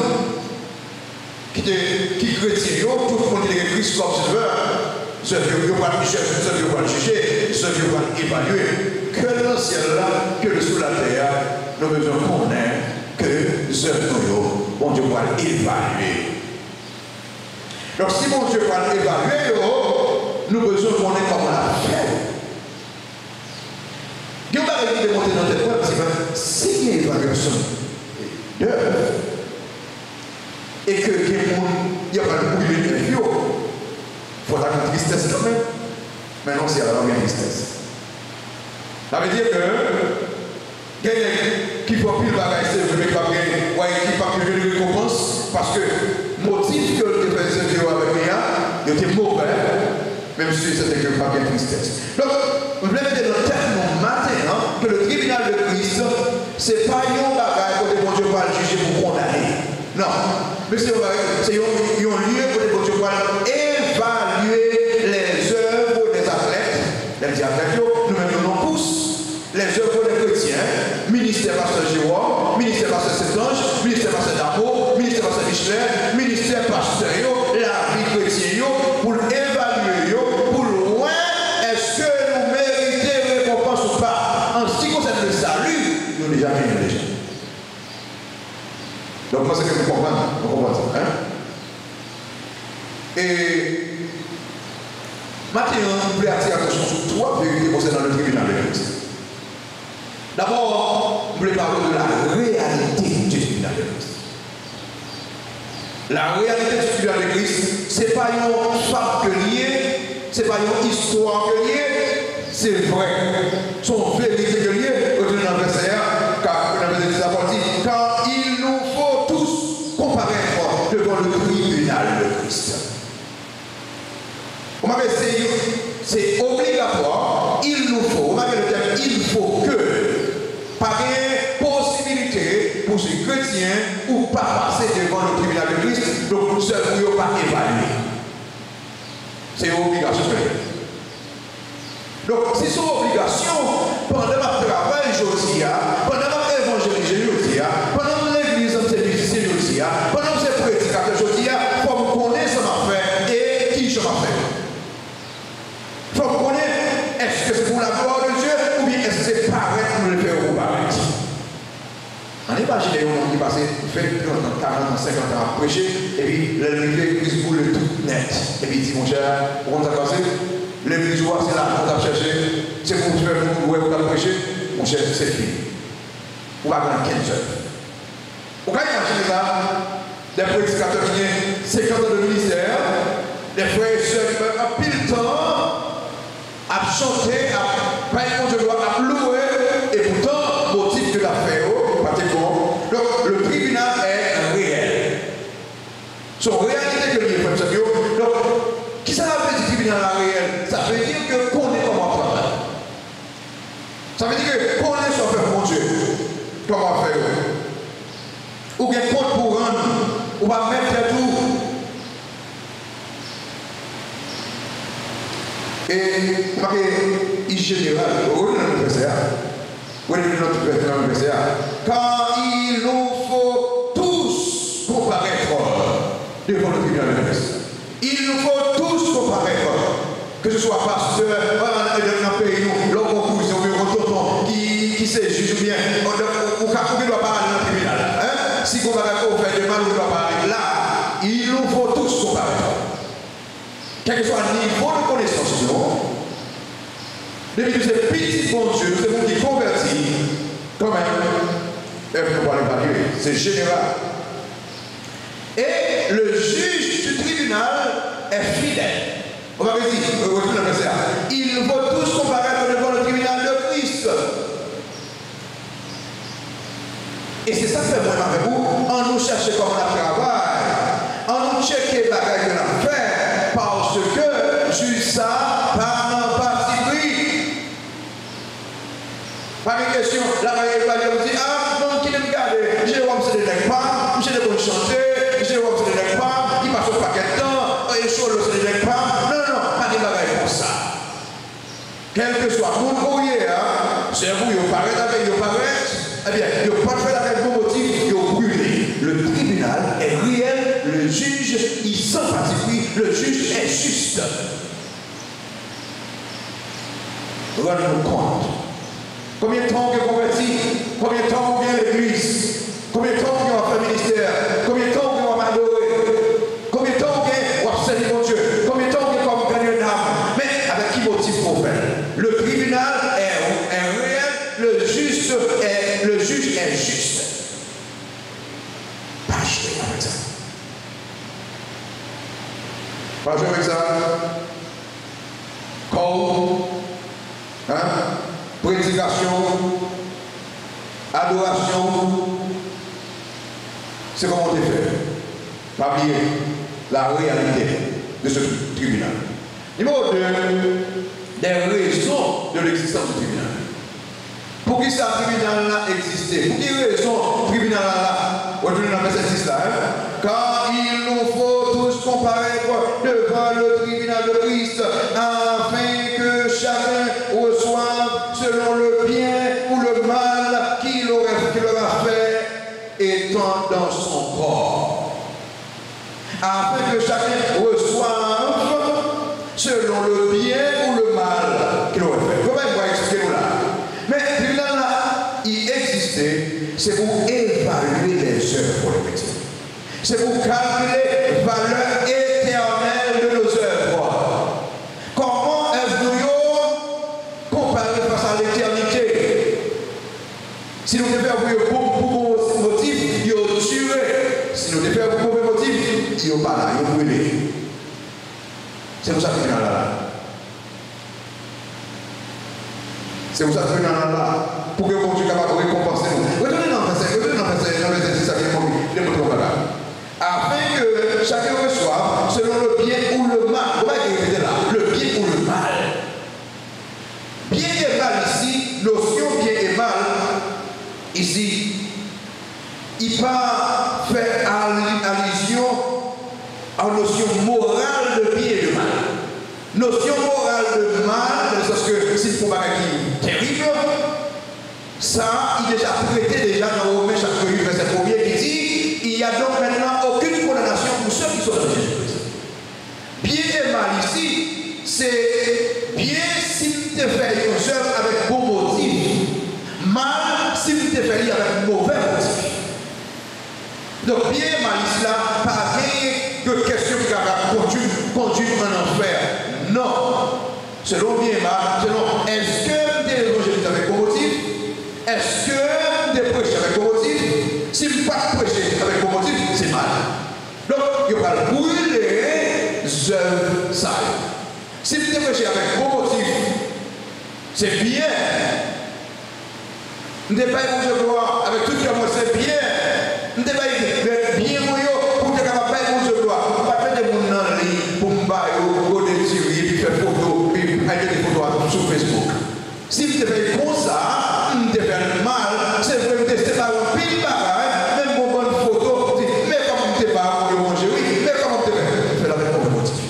qui chrétien, tout le monde qui est Christ comme sauveur, ce vieux va le juger, ce vieux va évaluer, que dans le ciel là, que sous la terre, nous devons connaître que ce nous, bon Dieu va évaluer. Donc si mon Dieu va évaluer, nous devons connaître comment on a fait. Dieu va démontrer dans tes points, si il y a une évaluation d'œuvre, et que il n'y a pas de bouille de il faut avoir une tristesse quand même. Mais non, c'est alors une tristesse. Ça veut dire que quelqu'un qui faut plus le bagage, c'est le mec qui va gagner une récompense, parce que le motif que le fait ce Dieu avec moi, il était mauvais, même si c'était que pas bien tristesse. Donc, vous voulez mettre dans le tête mon matin que le tribunal de Christ, ce n'est pas un bagage où bon Dieu va le juger pour condamner. Non, mais c'est un lieu où Dieu va évaluer les œuvres des athlètes. Les athlètes, nous-mêmes nous poussons les œuvres des chrétiens, ministère pasteur Jérôme, ministère pasteur Saint-Ange, ministère pasteur Damo, ministère pasteur Michelet, ministère pasteur, la vie chrétienne, pour évaluer, pour loin, est-ce que nous méritons récompense ou pas. En ce qui concerne le salut, nous déjà bien déjà. Donc, moi, c'est que vous comprenez, ça. Hein? Et maintenant, je voulais attirer l'attention sur trois vérités concernant le tribunal de Christ. D'abord, je voulais parler de la réalité du tribunal de Christ. La réalité du tribunal de Christ, ce n'est pas une fact que lié, ce n'est pas une histoire que lié, c'est vrai. Son vérité que lié, retournez dans le verset 1, car il nous faut tous comparaître devant le tribunal de Christ. On m'a dit, c'est obligatoire, il nous faut, on m'a dit le terme, il faut que, par possibilité pour ces chrétiens ou pas passer devant le tribunal de Christ, donc nous seuls ne pouvons pas évaluer. C'est une obligation. Donc, si c'est une obligation, pendant notre travail, pendant notre évangélisation, pendant l'église, pendant ces prédicateurs, il faut vous connaître ce qu'on fait et qui je m'en fait. Il faut vous connaître, est-ce que c'est pour la gloire de Dieu ou bien est-ce que c'est pareil pour le faire ou pareil. imaginez un monde qui passe 20, 30, 40, 50 ans à prêcher, et puis l'église il boule tout net. Et puis il dit, mon cher, comment ça passe? L'église, c'est là qu'on a cherché, c'est pour faire vous prêcher. Mon cher, c'est fini. On va avoir 15 heures. Vous pouvez imaginer ça? Des prédicateurs qui ont 50 ans de ministère, des frères et sœurs qui mettent un pile de temps à chanter, à payer mon Dieu, à louer, et pourtant, motif que l'affaire, pas de bon. Donc, le tribunal est réel. Son réalité que l'il est fait, donc, qui ça veut dire tribunal réel? Ça veut dire que qu'on est comme un travail. Ça veut dire que qu'on est sur faire mon Dieu, comme on fait. Ou bien compte pour rendre, ou va mettre tout. Et, parce que, en général, on est dans le PCA. On est dans le PCA. Quand il nous faut tous comparaître devant le tribunal de justice. Il nous faut tous comparaître. Que ce soit pasteur, dans le pays, l'homme qui sait juge bien, ou qui doit pas aller dans le tribunal. Si on va faire de mal, on ne doit pas aller là. Il nous faut tous comparaître. Quel que soit le niveau de connaissance, depuis que ces petits bons Dieu, c'est monde qui convertit, quand même, il ne faut pas l'évaluer, c'est général. Et le juge du tribunal est fidèle. On va dire, il faut tous comparaître devant le tribunal de Christ. Et c'est ça que fait moi avec vous, en nous chercher comme on travaille, en nous checker les bagages que l'on fait, parce que juste ça, par un parti pris. Pas une question, la maille on dit, ah, non, qui me garde, j'ai voir c'est des pas, j'ai des bonnes chanter, j'ai voir c'est des pas, il passe au paquet de temps, et sur le c'est des pas. Non, pas de bagages comme ça. Quel que soit mon courrier, c'est vous, il paraît avec, il paraît. Eh bien, il n'y a pas de faire avec vos motifs, il y a brûlé. Le tribunal est réel, le juge, il sympathie, le juge est juste. Rendez-vous compte. Combien de temps on convertit? Combien de temps on vient à l'église? Combien de temps on va faire ministère? Combien de temps on va m'adorer? Combien de temps on va servir mon Dieu? Combien de temps on va gagner une âme? Mais avec qui motif pour faire? Le tribunal est réel, le juge est juste. Pas jouer avec ça. Pas jouer avec ça. Code, prédication, adoration. C'est comment on fait. Pas oublier la réalité de ce tribunal. Numéro 2, des raisons de l'existence du tribunal. Pour qui ça, le tribunal là existait? Pour qui raison le tribunal là? On est dans le verset 6 là. Car il nous faut tous comparaître devant le tribunal de Christ, afin que chacun reçoive selon le bien ou le mal qu'il aura fait, étant dans son corps. Afin que chacun reçoive selon le bien ou le mal qu'il aurait fait. Comment il va expliquer là? Mais le tribunal là, il existait, c'est pour évaluer les œuvres pour les métiers. C'est pour calculer la valeur éternelle de nos œuvres. Comment est-ce que nous comparer face à l'éternité? Si nous devons pour bon motif, il y a tué. Si nous devons pour bon motif, il n'y a pas là, il y a brûlé. C'est pour ça que le tribunal là. C'est pour ça que le tribunal là. Pour que mon Dieu soit capable de récompenser nous. Retournez dans le verset 6 ça qui est promis. Afin que chacun reçoive selon le bien ou le mal. Comment est-ce qu'il là? Le bien ou le mal. Bien et mal ici, notion bien et mal, ici, il va faire allusion à notion morale de bien et de mal. Notion morale de mal, dans le sens que s'il faut pas qui terrible, ça, il est déjà traité déjà dans Romains chapitre 8, verset 1er qui dit il n'y a donc maintenant aucune condamnation pour ceux qui sont dans Jésus-Christ. Bien et mal ici, c'est bien si tu fais une œuvre avec bon motif, mal si tu fais avec mauvais motif. il va brûler les œuvres sales. Si vous péché avec bon motif, c'est bien. Nous ne devons pas y gloire avec tout le monde, c'est bien. Nous ne devons pas y bien pour être capable de faire gloire. Nous ne devons pas faire des gens dans le lit pour me battre, pour des tirer, puis faire photos, puis faire des photos sur Facebook. Si vous devez comme ça, vous devez faire mal, c'est vrai que c'est pas un pile bagaille, même pour bonne photo, mais comme vous ne devez pas manger, oui, mais comme vous devez faire avec mon motif.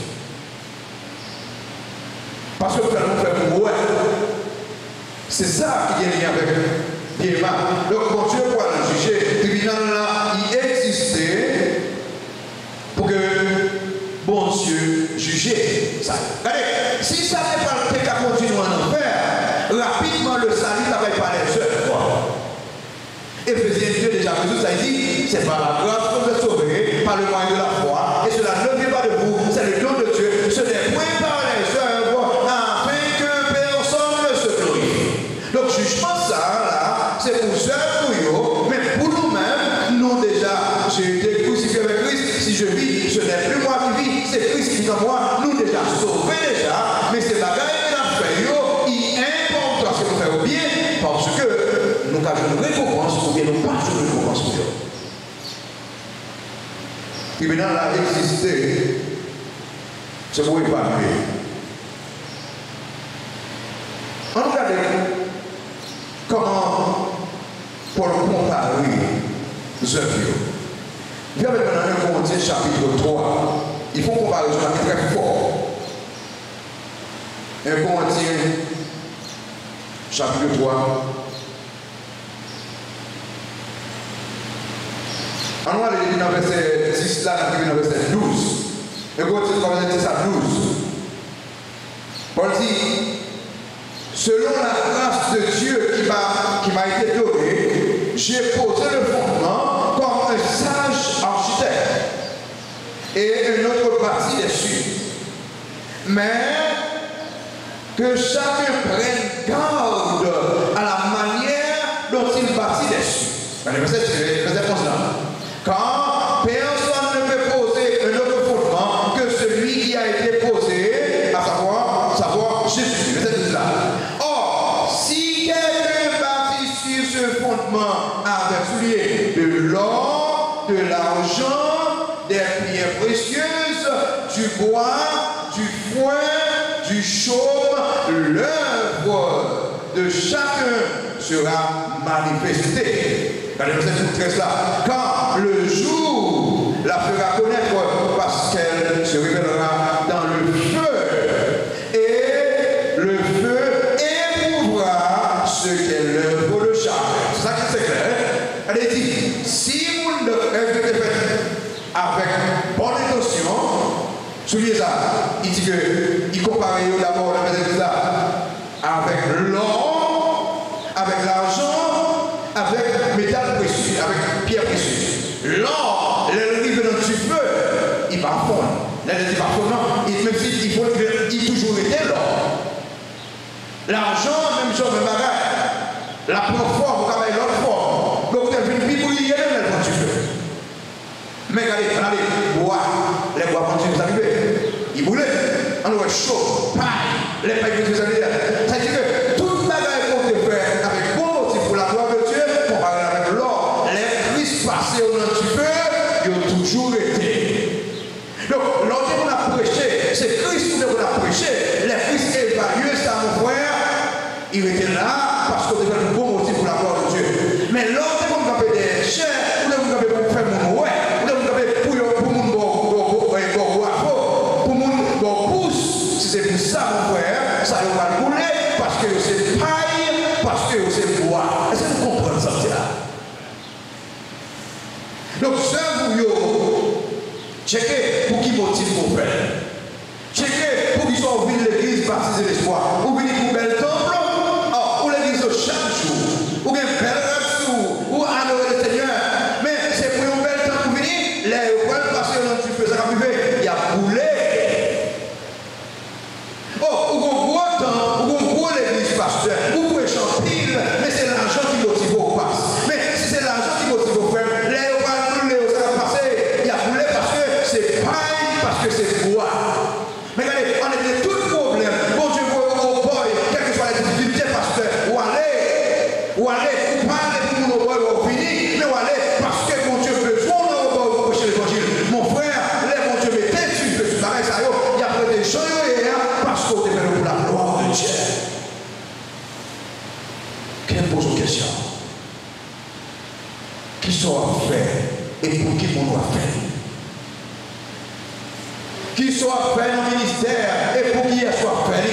Parce que vous faites ouais. C'est ça qui est lié avec bien mal. Donc, mon Dieu, pour le juger, le tribunal là, il existait pour que bon Dieu juge ça. Regardez, si ça n'est pas le cas continuer en enfer, rapidement le salut n'avait pas les œuvres. Éphésiens 2 déjà, Jésus a dit, c'est par la grâce que vous êtes sauvés, par le moyen de la foi, et cela ne vient pas de vous, c'est le don de Dieu, ce n'est point par les œuvres, afin que personne ne se glorifie. Donc, jugement ça, là, c'est pour œuvres, mais pour nous-mêmes, nous déjà, j'ai été crucifié avec Christ, si je vis, ce n'est plus moi qui vis, c'est Christ qui vit en moi, nous déjà sauvés déjà, mais c'est bagaille que nous faisons, il est important ce que nous faisons bien, parce que nous avons une récompense ou bien nous pas une récompense pour eux. Le tribunal a existé, c'est pour évaluer. On regarde comment pour comparer les œuvres. Viens avec maintenant 1 Corinthiens chapitre 3. Il faut comparer un très fort. 1 Corinthiens chapitre 3. On va aller dans le verset 10 là, dans le verset 12. 1 Corinthiens 3, verset 10 à 12. Paul dit, selon la grâce de Dieu qui m'a été donnée, j'ai posé le fondement comme un sage architecte et un autre bâti dessus. Mais que chacun prenne garde à la manière dont il bâtit dessus. Le verset 11 là. Car personne ne peut poser un autre fondement que celui qui a été posé, à savoir Jésus. Verset 12 là. Or, si quelqu'un bâtit sur ce fondement avec souliers de l'or, de l'argent, des pierres précieuses, du bois, du foin, du chaume, l'œuvre de chacun sera manifestée. Regardez le verset 13 là. Quand le jour la fera connaître parce qu'elle se révélera dans le feu. Et le feu éprouvera ce qu'est l'œuvre de chacun. C'est ça qui c'est clair. Elle dit, si vous ne faites avec bonne intention, souliez ça. Il dit que, il compare d'abord le verset là avec l'or, avec l'argent, avec métal précieux, avec pierre précieuse. L'or, le rive dans du feu, il va fondre. Là, il dit pas fondre, non. Même s'il faut qu'il toujours été l'or. L'argent, même chose, même bagage. La première fois, vous travaillez l'autre fois. Donc, vous avez une bibouille, elle dans du feu. Mais regardez, bois, les bois quand vous arrivez, ils boulent. On est chaud, paille, les pailles que vous avez là. Ça dit que toute bagage qu'on peut faire avec bon motif pour la gloire de Dieu, comparé avec l'or, les crises passées au nom du feu, ils ont toujours été. Donc, lorsque on a prêché, c'est Christ qui nous a prêché. Les crises évaluées, ça mon frère, il était là parce qu'on devait un bon motif pour la gloire de Dieu. Mais lorsque on a fait des chers, on a fait pour faire mon ouais, on a fait pour mon pouce. Si c'est pour ça, mon frère, ça va rouler parce que c'est paille, parce que c'est bois. Est-ce que vous comprenez ça, c'est là? Donc, ça, vous checkez pour qui motive vous faire. Checkez pour qu'ils soient au de l'église, baptisés l'espoir. Ou venez pour bel temple, ou l'église chaque jour, ou bien bel rêve ou adorer le Seigneur. Mais c'est pour un bel temps pour venir, les points passer dans du feu, ça va arriver. Il y a boulé. Oh, ou qu'on gros temps, ou qu'on gros l'église pasteur, ou qu'on échange pile, mais c'est l'argent qui motive au passe. Mais si c'est l'argent qui motive au frère, les ça va passer, il y a boulé parce que c'est qu'on doit faire. Qui soit fait dans le ministère et pour qui soit fait.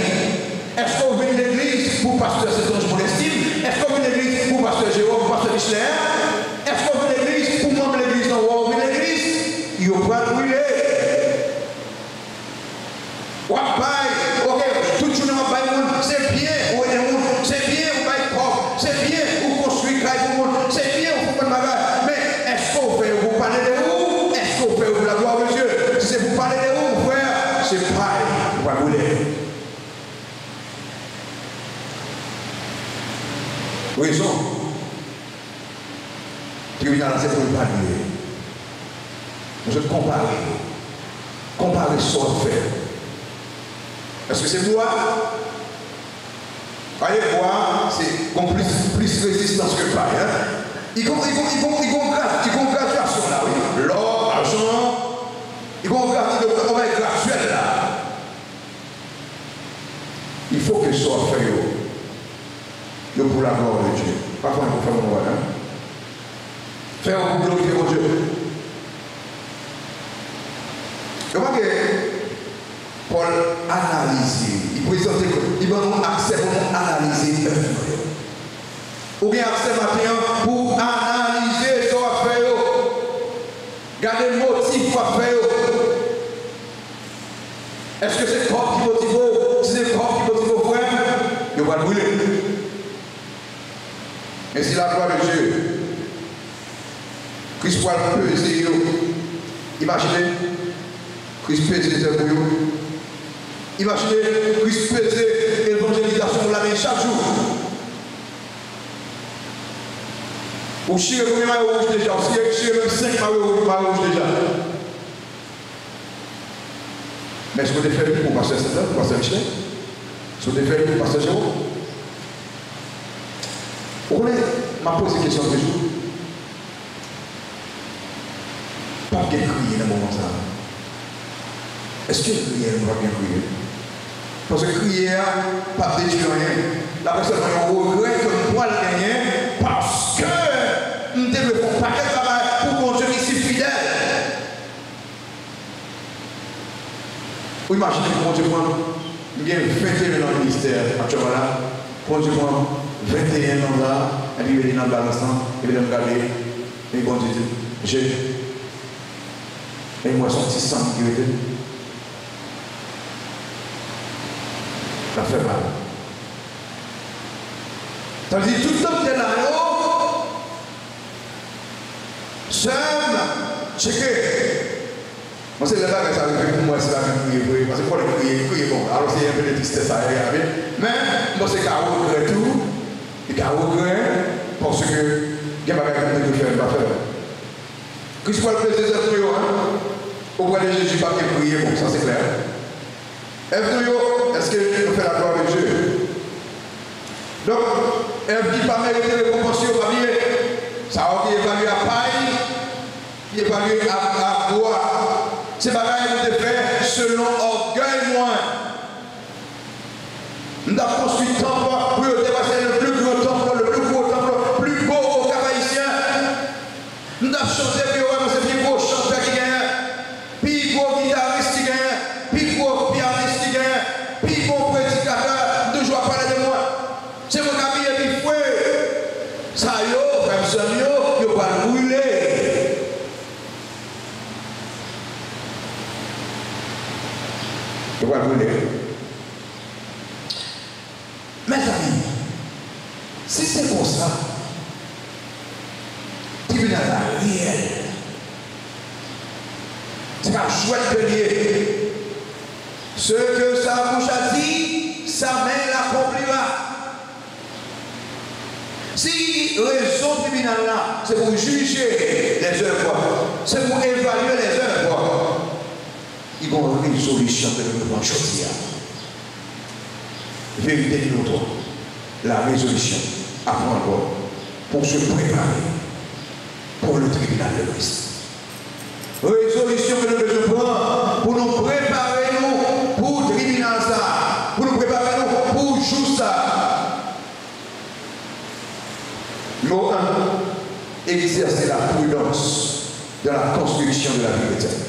Est-ce qu'on vient de l'église pour pasteur Saint-Ange pour l'estime? Est-ce qu'on vient de l'église pour pasteur Jérôme, pour pasteur Michel? Est-ce qu'on vient de l'église pour membre de l'église dans on vient de l'église? Il va pas brûler. Ok, tout le monde c'est bien, c'est bien, vous baillez propre, c'est bien, vous construisez pour le monde, c'est bien, vous faites bagage. Mais est-ce qu'on fait, vous parlez de où? Est-ce qu'on fait, vous la gloire de Dieu? Si c'est vous parlez de où, frère, c'est pareil, vous va brûler. Raison. Tribunal, c'est pour ne pas brûler. Nous sommes comparés. Comparer ce qu'on fait. Est-ce que c'est moi? Voyez quoi? C'est plus résistance que pas. Hein? Ils ont graduation là, oui. L'or, l'argent, ils ont graduel là. Il faut que ce soit fait pour la gloire de Dieu. Pas pour faire mon rôle. Hein? Faire pour glorifier mon Dieu. Je vois que Paul analyse, il présente, il va nous accès pour nous analyser l'œuvre. Ou bien accès matin pour analyser ce qu'on fait. Garder le motif qu'on fait. Est-ce que c'est corps qui motive? Si c'est corps qui motive au frère, il va brûler. Mais c'est la gloire de Dieu. Christ va le peser. Imaginez. Christ pèse les œuvres. Imaginez, Christ pèse l'évangélisation pour la main chaque jour. Ou chire combien de rouge déjà? Ou chire même 5 maillots rouges déjà. Mais est-ce que vous avez fait pour passer Saint-Ange, pour passer Michel? Est-ce que vous avez fait pour passer Jérôme? Vous voulez m'apposer une question de jour? Pas bien crier dans le moment ça. Est-ce que crier ne va bien crier? Parce que crier pas détruire rien. La personne a un regret que moi le gagner parce que nous devons faire un paquet de travail pour qu'on soit ici fidèle. Vous imaginez que mon Dieu prend, il y a 21 ans dans le ministère actuellement là, mon Dieu prend 21 ans là, et puis il est dans le balance, et puis il va regarder, et bon Dieu dit, j'ai, et moi son petit sang qui était. Ça fait mal. Ça veut dire tout le temps que tu es là, seul, checker. Moi, c'est le bagage que ça arrive pour moi, c'est la même crier. Parce que pour le crier, bon, alors c'est un peu de tristesse à regarder. Mais, moi, c'est qu'à regret tout, et qu'à regret, parce que, il y a des bagages que tu fais, pas faire. Christ Paul fait des œuvres, hein? Auprès de Jésus, pas qu'il prier, bon, ça c'est clair. Est-ce que nous fait la gloire de Dieu? Donc, elle ne dit pas mériter les proportions, ça a été évalué à paille, qui est évalué à bois. Ces bagages ont été faits selon orgueil moins. Nous avons construit le temple pour dépasser le plus gros temple, le plus gros temple, le plus beau au Cap-Haïtien. Nous avons chanté, puis ouais, c'est plus gros chanteur qui gagne, puis gros guitariste qui gagne, puis gros pianiste qui gagne, puis gros prédicateur, toujours à parler de moi. C'est mon ami et puis fouet. Ça y est, frère, ça y est, il va brûler. Il va brûler. Mes amis, si c'est comme ça, tribunal réel, c'est un chouette bélier. Ce que sa bouche a dit, sa main l'accomplira. Si raison tribunal là, c'est pour juger les œuvres, c'est pour évaluer les œuvres, ils vont une solution de développement chaudière. Vérité de notre, la résolution à prendre pour se préparer pour le tribunal de Christ. Résolution que nous devons prendre pour nous préparer nous pour le tribunal ça, pour nous préparer nous pour jour ça. Nous exercer la prudence dans la construction de la vie chrétienne.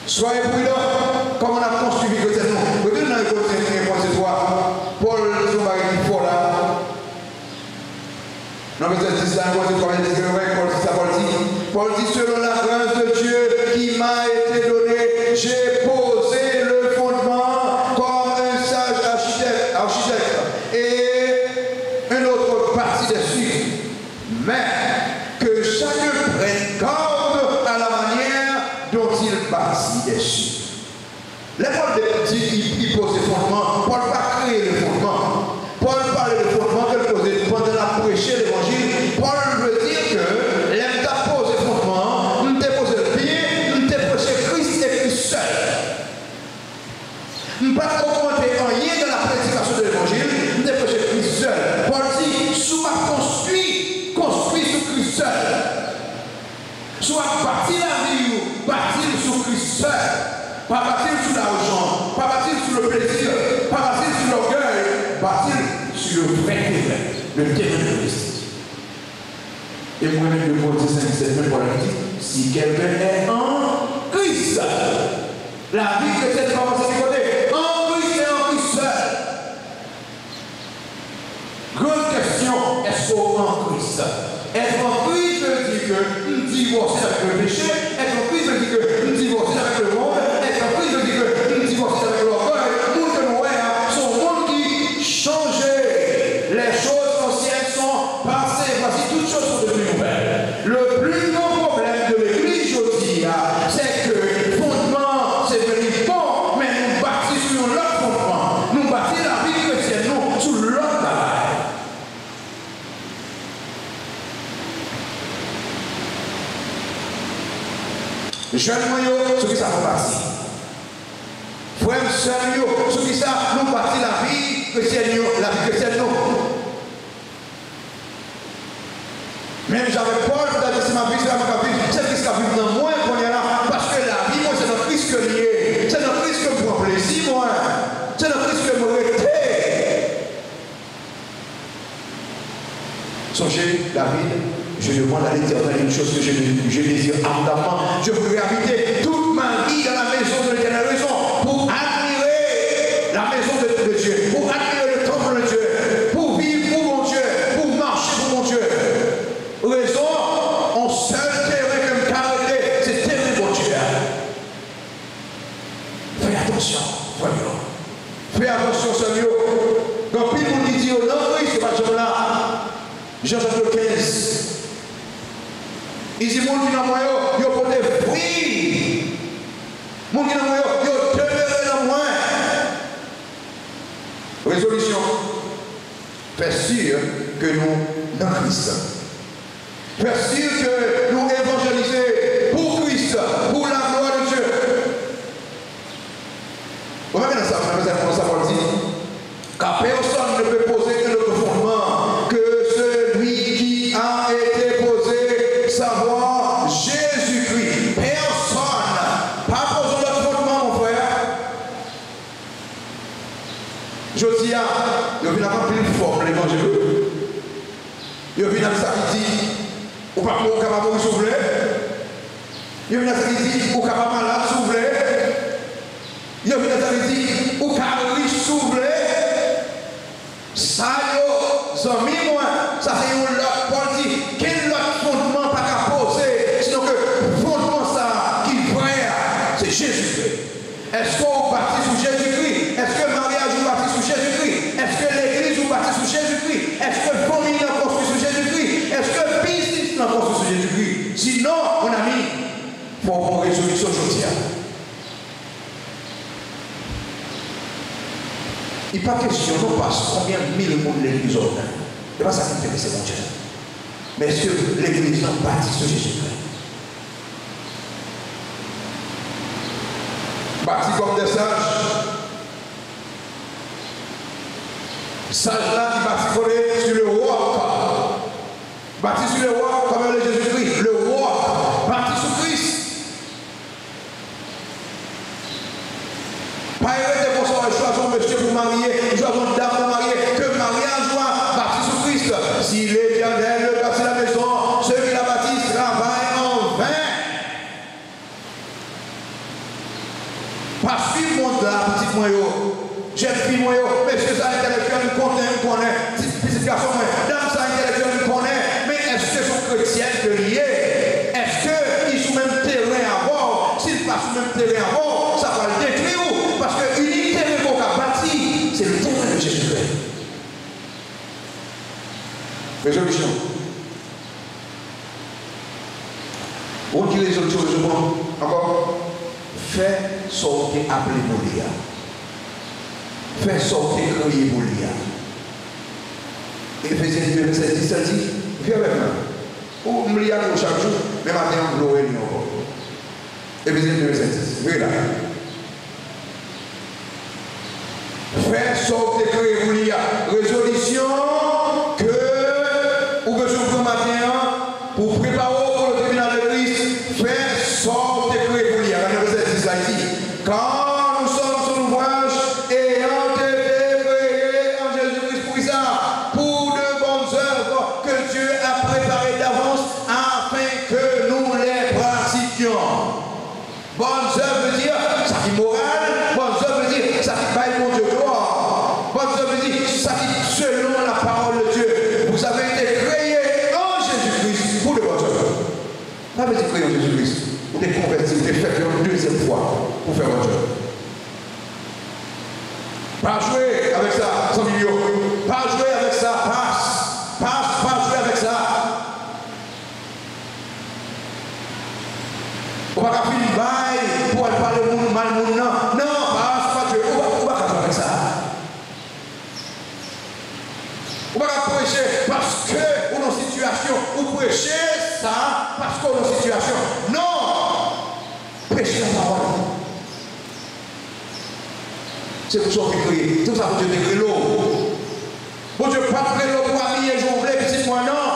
Soyez prudents comme on a construit la vie chrétienne. Regardez dans les Corinthiens 3, Paul dit fort là. Dans verset 10, Paul dit, selon la grâce de Dieu qui m'a été donnée, j'ai posé le fondement comme un sage architecte et une autre partie des suites. Mais que chacun prenne garde à la manière dont il bâtit des suites. Les Paul dit, il pose des fondements. Paul n'a pas créé le fondement. Paul parle de fondement qu'elle posait pendant la prêcher l'évangile. Paul veut dire que l'aime t'a posé fondement, nous t'ai posé le pied, nous t'ai prêché Christ et Christ seul. Nous ne pas augmenter rien dans la prédication de l'évangile, nous t'ai prêché Christ seul. Paul dit, soit construit sur Christ seul. Soit bâti la vie, bâti sur Christ seul. Pas bâtir sur l'argent, pas bâtir sur le plaisir, pas bâtir sur l'orgueil, bâtir sur le vrai terrain, le terrain de Christ. Et moi-même, le mot 17 pour la dit, si quelqu'un est en Christ, la vie chrétienne commence à ses côtés, en Christ et en Christ seul. Grande question, est-ce qu'on est en Christ? Être en Christ veut dire que nous divorçons avec le péché, être en Christ veut dire que nous divorçons avec le monde. Après, je dis que nous divorçons avec l'orgueil, nous que nous voyons, sont monde qui changent. Les choses anciennes sont passées. Voici toutes choses sont devenues nouvelles. Le plus grand problème de l'Église aujourd'hui, c'est que le fondement, c'est devenu bon, mais nous bâtissons sur l'autre fondement. Nous bâtissons la vie chrétienne, nous, sur l'autre travail. Jeune moyen, ce qui ça fait partie. Frère, sœur, ce qui ça, nous bâtissons la vie chrétienne, la vie chrétienne, nous. Même j'avais peur d'aller sur ma vie, c'est Christ qui a vu dans moi qu'on est là. Parce que la vie, moi, c'est dans Christ que lié. C'est dans Christ que je prends plaisir, moi. C'est dans Christ que je me rétais. Songez, David, je demande à l'Éternel une chose que je désire ardemment. Je voudrais habiter toute ma vie dans la maison de l'Éternel. Pour admirer la maison de Dieu, pour admirer le temple de Dieu, pour vivre pour mon Dieu, pour marcher pour mon Dieu. Raison, en seul terrain que me caractère, c'est terrain pour Dieu. Fais attention, voyons. Fais attention, Seigneur. Quand puis vous dit, non, oui, c'est pas ce là. Jean chapitre 15. Il dit, mon qui n'a pas eu, il a porté fruit. Mon qui n'a pas eu, il a demeuré dans moi. Résolution. Faire sûr que nous, dans Christ. Faire sûr que nous évangélisons pour Christ, pour la gloire de Dieu. Vous voyez ça, ça dit, car personne ne peut poser que le fondement que celui qui a été posé, savoir Jésus-Christ. Personne, pas poser le fondement, mon frère. Je dis, il vient avoir plus forme l'évangile. Il vient avec ça qui dit, ou pas pour capable de souffler. Il vient avec ça qui dit, ou capable malade souffler. Il vient avec ça qui dit, ou capable riche souffler. Ça, zami moi, ça c'est un lot. Paul dit, quel autre fondement pas qu'à poser, sinon que le fondement ça qui vrai, c'est Jésus-Christ. Est-ce qu'on bâtit sur Jésus-Christ? Est-ce que le mariage vous bâtit sur Jésus-Christ? Est-ce que l'église vous bâtit sur Jésus-Christ? Est-ce que la famille n'a construit sur Jésus-Christ? Est-ce que le business n'a construit sur Jésus-Christ? Sinon, mon ami, il faut prendre une résolution aujourd'hui. Il n'est pas question, non pas combien de mille monde l'église ordonne. Ce n'est pas ça qui me fait c'est mon Dieu. Mais est-ce que l'église n'a bâti sur Jésus-Christ? Bâti comme des sages. Sages là qui bâti collé sur le roc. Bâti sur le roc comme le Jésus-Christ. Le roc bâti sur Christ. Pas arrêter pour ça, choisir un monsieur pour marier, choisir une dame pour marier, que le mariage soit bâti sur Christ. Si l'Éternel ne bâtit la maison, ceux qui la bâtissent travaillent en vain. Pas suivre mon la petite moyen. Jeune fille moyen, monsieur ça intellectuel me connaît, petit garçon moi, dame ça intellectuel me connaît, mais est-ce que son chrétien que lié? Est-ce qu'ils sont même terrain à bord? S'ils passent sur même terrain à bord, ça va le détruire parce que l'unité de qu'on a bâti, c'est le terrain de Jésus-Christ. Résolution. On dit résolution, je prends encore. Fais sortir appelé Molia. Fais sortir crier Molia. Éphésiens 2, verset 10, ça dit, viens avec moi. Ou me lier chaque jour, mais matin on gloire nous encore. Éphésiens 2, verset 10. Viens là. Fais sortir crier Molia. Résolution que ou que je prends matin pour préparer pour le tribunal de Christ. Fais sortir crier Molia. Quand nous sommes sur l'ouvrage ayant été créés en Jésus-Christ pour ça, pour de bonnes œuvres que Dieu a préparées d'avance afin que nous les pratiquions. Bonnes œuvres veut dire ça qui est moral, bonnes œuvres veut dire ça qui baille mon Dieu gloire, bonnes œuvres veut dire ça qui selon la parole de Dieu. Vous avez été créés en Jésus-Christ pour de bonnes œuvres. Pas veut dire créés en Jésus-Christ. Vous êtes convertis, vous êtes fait une deuxième fois pour faire votre job. Pas jouer avec ça, 100 millions. Pas jouer avec ça, pas jouer avec ça. On va pas faire une bail pour aller parler au monde, mal monde, non. Non, pas jouer. On va pas jouer avec ça. On va pas prêcher parce que on est en situation. Ou prêcher ça parce qu'on est en situation. Non! Prêchez la parole. C'est pour ça qu'on écrit. C'est pour ça que Dieu écrit l'eau. Bon Dieu, pas de l'eau pour habiller, je vous voulais, petit moi, non.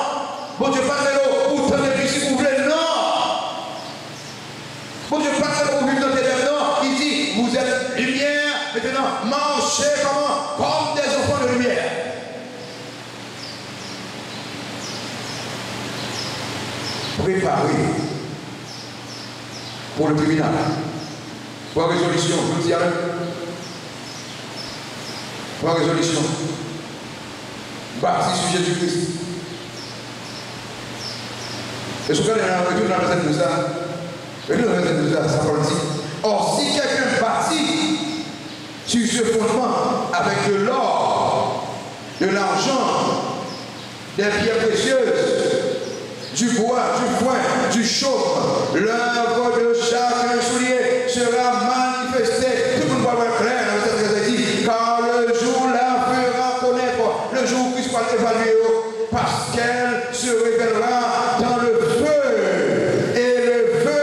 Bon Dieu, pas de l'eau pour tenir, si vous voulez, non. Bon Dieu, pas de l'eau pour vivre dans tes rêves, non. Il dit, vous êtes lumière, maintenant, marchez comment? Comme des enfants de lumière. Préparez pour le tribunal. Pour la résolution, je vous dis avec. Pour la résolution. Baptiste sur Jésus-Christ. Et ce qu'on a retourné dans le verset de ça, ça parle dit. Or, si quelqu'un bâtit sur ce fondement avec de l'or, de l'argent, des pierres précieuses, du bois, du foin, du chaume, l'œuvre de chacun soulier sera manifestée. Tout le monde va voir clair dans cette dit, car le jour la fera connaître, le jour où Christ va l'évaluer, parce qu'elle se révélera dans le feu, et le feu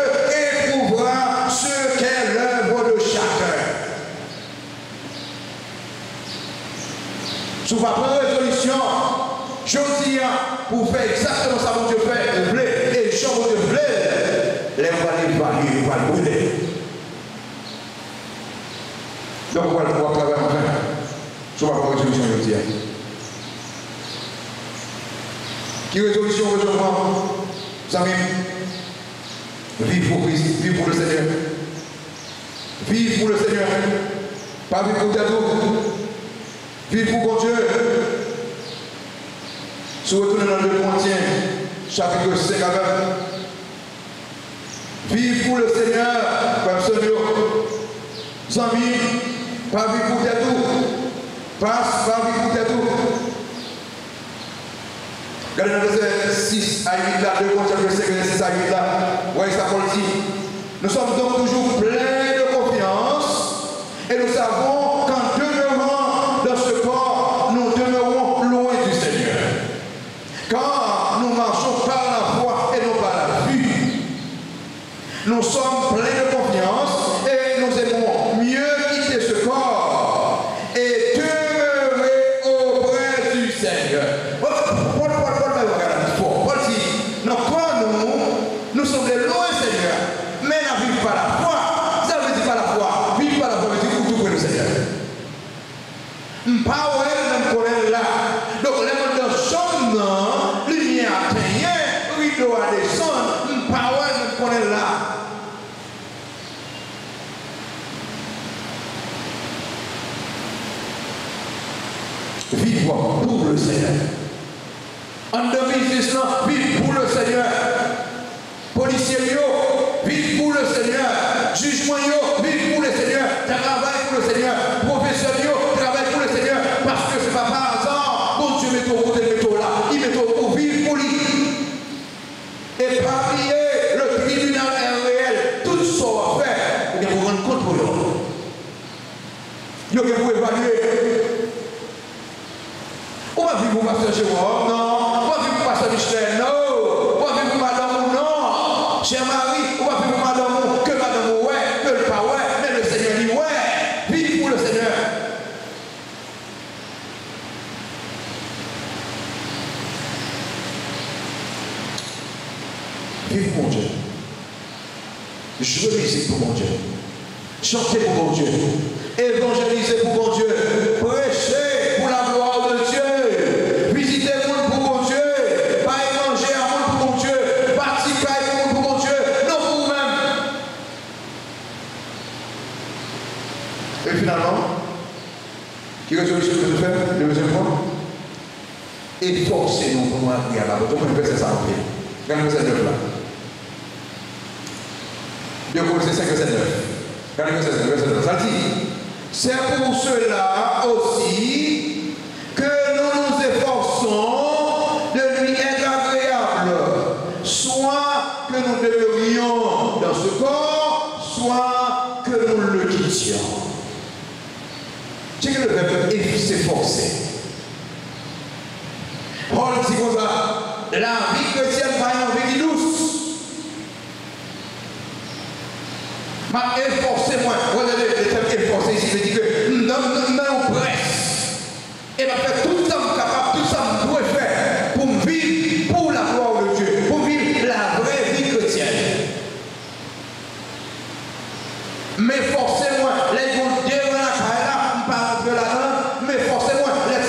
éprouvera ce qu'est l'œuvre de chacun. Sous ma résolution, je dis pour faire exactement ça, mon Dieu fait, vous voulez, et je mon Dieu voulait, les on va l'évaluer, on va le brûler. Donc on va le pouvoir travailler enfin. Sur ma résolution, je dis. Qui résolution rejoint amis? Vive pour Christ, vive pour le Seigneur. Vive pour le Seigneur. Pas vivre pour Dieu. Vive pour mon Dieu. Si vous retournez dans 2 Corinthiens, chapitre 5 à 20. Vive pour le Seigneur, comme Seigneur. Amis, pas vivre pour Dieu. Pas vivre pour Dieu. Regardez dans le verset 6 à 8 là, 2 Corinthiens 5, verset 6 à 8 là. Voyez ça, Paul dit. Nous sommes donc toujours pleins de confiance et nous savons qu'en demeurant dans ce corps, nous demeurons loin du Seigneur. Quand nous marchons par la foi et non par la vue, nous sommes pleins de confiance et nous aimons mieux quitter ce corps et demeurer auprès du Seigneur. Paul dit, non, quand nous sommes de loin, Seigneur, mais n'a vivons pas la foi. Ça veut dire pas la foi. Vivre pas la foi, veut dire tout près du Seigneur. vivre pour le Seigneur. En 2019, vivre pour le Seigneur. Policiers, vivre pour le Seigneur. Jugement, vivre pour le Seigneur. Travail pour le Seigneur. Professeur, travail pour le Seigneur. Parce que ce n'est pas par hasard. Bon Dieu met au côté de métaux là. Il met au vivre pour lui. Et pas oublier, le tribunal est réel. Tout ce qu'on va faire, il faut rendre compte pour eux. Il faut évaluer. On va vivre pour Pasteur Jérôme, non. On va vivre pour Pasteur Michel, non. On va vivre pour Madame, non. Cher Marie, on va vivre pour Madame, que Madame, ouais, que le pas, ouais, mais le Seigneur dit, ouais. Vive pour le Seigneur. Vive pour mon Dieu. Jouez musique pour mon Dieu. Chantez pour mon Dieu. Évangélisez pour mon Dieu. Prêchez pour la gloire de Dieu. Visitez le monde pour mon Dieu. Pas manger à monde pour mon Dieu. Participez pour mon Dieu. Non pour vous-même. Et finalement, qui résolution que je fais, le deuxième point, efforcez-nous pour moi. Regarde là, vous pouvez faire ça en pied. Regardez cette œuvre là. 2 Corinthiens 5, verset 9. Regardez verset 9. Ça dit, c'est pour cela aussi que nous nous efforçons de lui être agréable, soit que nous demeurions dans ce corps, soit que nous le quittions. C'est que le verbe s'efforcer. Paul dit comme ça, la vie chrétienne va une vie douce. Ma efforcez-moi. Regardez le terme efforcer ici, il dit que nous presse. Et va faire tout ça capable, tout ça je dois faire pour vivre pour la gloire de Dieu, pour vivre la vraie vie chrétienne. Mais forcez-moi, les gens devant la caille là, je parle de la langue, mais forcez-moi, les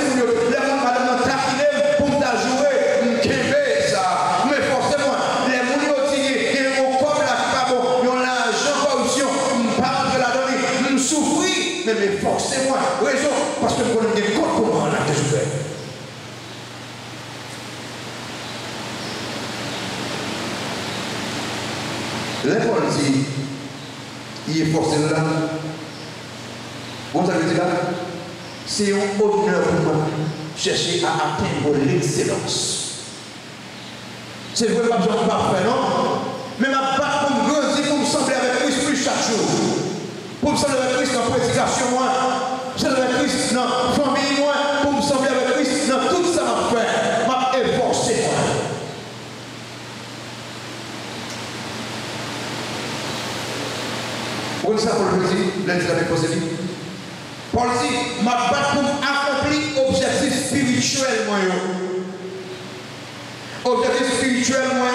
gens madame taquiner pour me jouer, me québer ça. Mais forcez-moi, les gens qui ont comme la pas bon, ils ont l'argent corruption, je parle de la donner, je souffrir, mais forcez-moi, raison, parce que vous connaissez des comptes pour moi là que je fais. L'école dit, il est forcé là. Vous avez dit là, c'est un honneur pour moi chercher à atteindre l'excellence. C'est vrai, pas besoin de parfait, non? Mais ma part pour me grandir, pour me sembler avec Christ plus chaque jour. Pour me sembler avec Christ dans la prédication, moi. Pour me sembler avec Christ dans la famille, moi. Pour me sembler avec Christ dans tout ça, m'a fait. M'a efforcé, moi. Vous savez ça, Paul dit, lundi avec Possélie. Paul dit, ma part pour accomplir objectif spirituel, moi. Objectif spirituel, moi,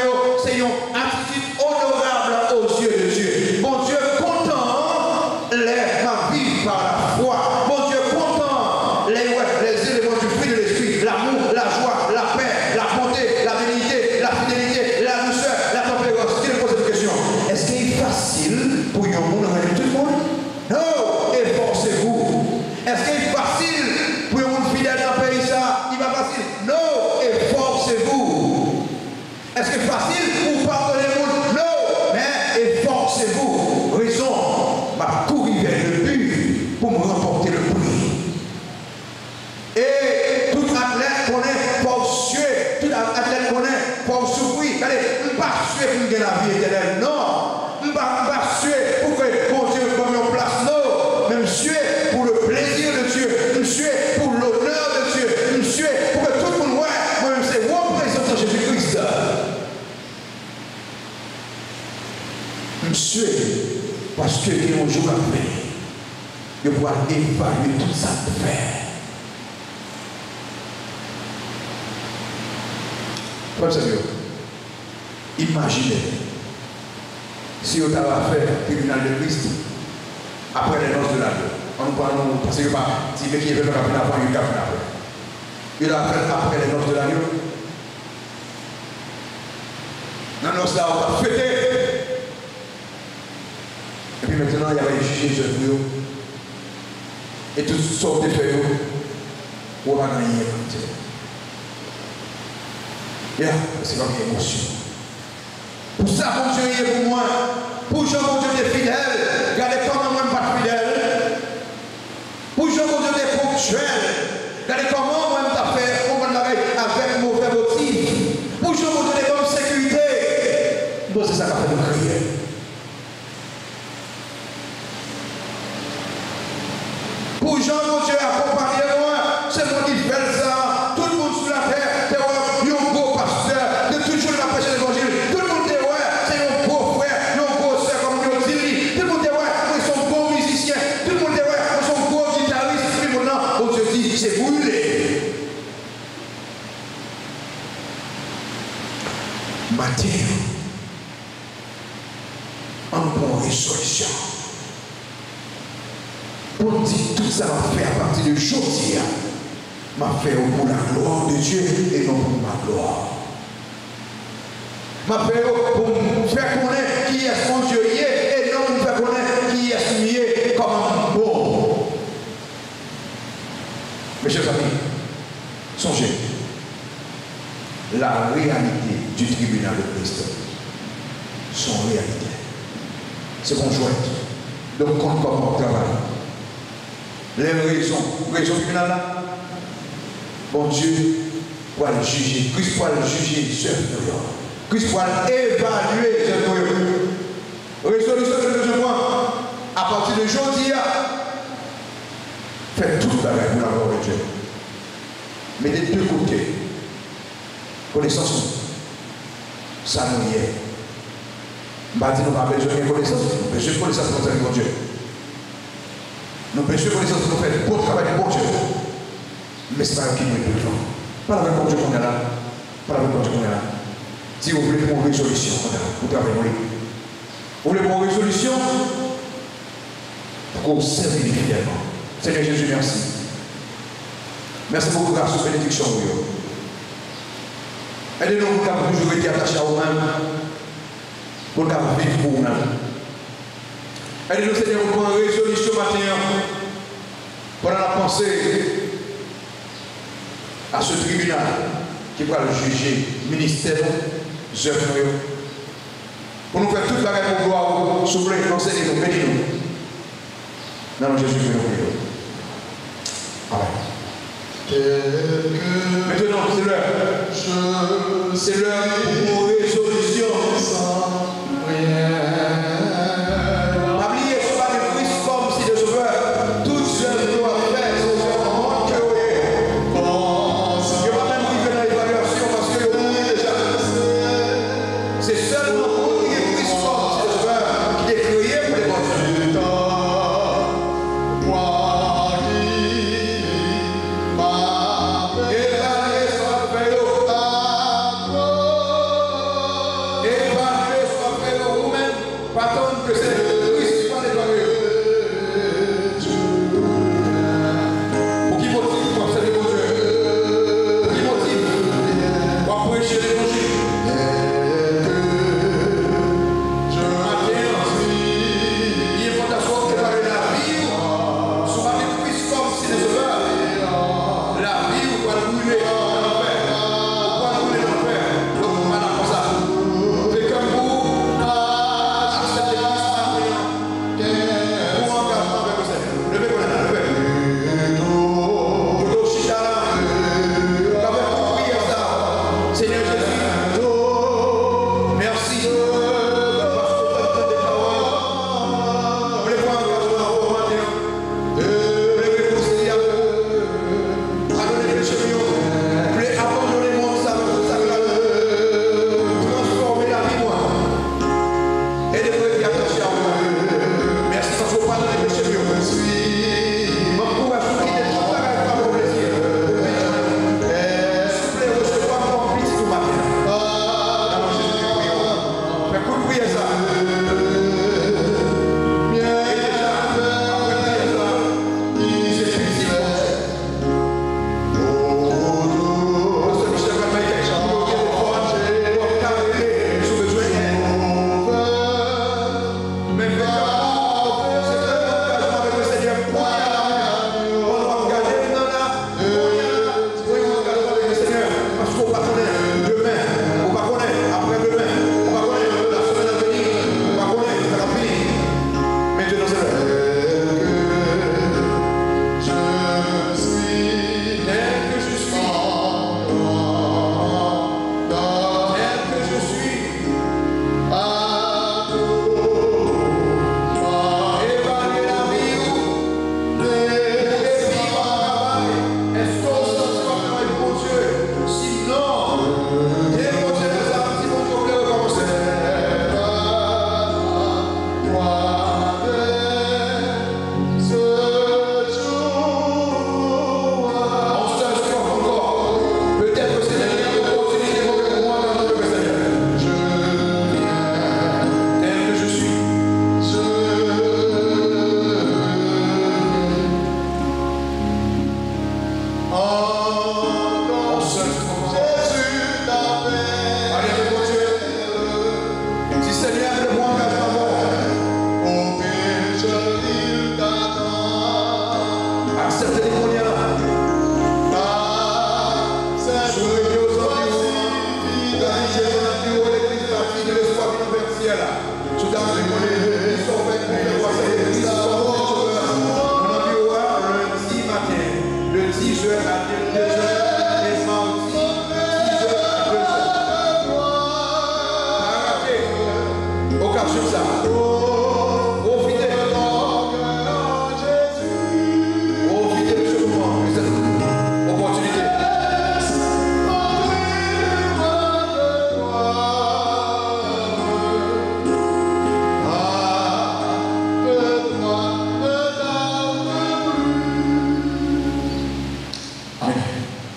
c'est une attitude honorable aux yeux de Dieu. Bon Dieu, content, ma vie par la foi. Bon Dieu, content, les éléments du fruit de l'esprit, l'amour, la joie, la paix, la bonté, la bénignité, la fidélité, la douceur, la tempérance. Qui me pose une question? Est-ce qu'il est facile pour un monde avec tout le monde? Non, efforcez-vous. Est-ce qu'il est facile pour un monde fidèle dans le pays ça? Il va facile? Non, efforcez-vous. Est-ce que c'est facile pour pardonner le monde? Non, mais efforcez-vous. Raison, ma courir vers le but pour me remporter le prix. Et tout athlète connaît pour suer, tout athlète connaît pour souffrir. Allez, je ne vais pas suer pour gagner la vie éternelle, non. Je ne vais pas suer pour que mon Dieu me mette en place, non. Mais je suis pour le plaisir de Dieu, je suis pour l'honneur de Dieu, je suis pour que tout le monde voit, moi-même c'est représentant Jésus-Christ. Monsieur, parce que un jour après, je dois évaluer tout ça de faire. Frère Seigneur, imaginez si vous avez fait le tribunal de Christ après les noces de l'agneau. On nous parle, parce que si vous avez fait avant, il a fait après. Il a fait après les noces de l'agneau. Dans nos noces là, on a fêté. Et puis maintenant, il y avait jugé jeune et tout sorte de fait. on va gagner. C'est comme une émotion. Pour ça, mon Dieu est pour moi. Pour Jean, mon Dieu est fidèle. Regardez comment moi je ne suis pas fidèle. Pour Jean, mon Dieu est ponctuel. Regardez comment moi je n'ai fait avec mauvais motif. Pour Jean, mon Dieu est comme sécurité. Donc c'est ça qu'a fait nous crier. Pour Jean, mon Dieu, accompagnez-moi. C'est moi qui fais ça. Tout le monde sur la terre, c'est un gros pasteur. De toujours la prêche de l'évangile. Tout le monde est ouais, c'est un gros frère, un gros soeur, comme on dit. Tout le monde est ouais, ils sont bons musiciens. Tout le monde est ouais, ils sont gros guitaristes. Puis maintenant, on te dit, c'est brûlé. Matin, on prend une solution. Pour dire tout ça m'a fait à partir de aujourd'hui, m'a fait pour la gloire de Dieu et non pour ma gloire. M'a fait pour faire connaître qui est mon Dieu et non pour faire connaître qui est souillé comme un bon. Mes chers amis, songez, la réalité du tribunal de Christ, son réalité, c'est qu'on chouette. Donc, compte comment on travaille. Les raisons tribunal là, bon Dieu pour le juger, Christ pour le juger, Christ pour évaluer ce résolution que je prends à partir de aujourd'hui, faites tout avec pour la gloire de Dieu. Mais des deux côtés, connaissance, ça nous y est. Je ne dis pas nous pas besoin de connaissance, nous avons besoin de connaissance pour notre Dieu. Nous avons besoin de connaissance pour faire le bon travail du bon Dieu. Mais ce n'est pas qui nous est besoin. Pas avec bon Dieu qu'on est là. Pas avec bon Dieu qu'on est là. Si vous voulez pour une résolution, vous travaillez. Vous voulez pour une résolution pour qu'on serve fidèlement. Seigneur Jésus, merci. Merci beaucoup grâce aux bénédictions. Aidez-nous pour qu'on toujours été attachés à vous-même. Pour qu'on vivre pour nous-mêmes. Aidez-nous, Seigneur, pour une résolution matin. Pendant la pensée à ce tribunal qui va le juger, ministère, œuvres. Pour nous faire toute la règle pour gloire, s'il vous plaît, enseignez-nous, bénis-nous. Dans le Jésus, nous prions. Amen. Maintenant, c'est l'heure. C'est l'heure pour une résolution. N'oubliez pas de Christ comme si de sauveur. Toutes œuvres doivent faire ce que vous voyez. Je vais même arriver dans l'évaluation parce que vous mourrez déjà. C'est seulement pour qui est Christ comme si de sauveur qui est créé pour les bons.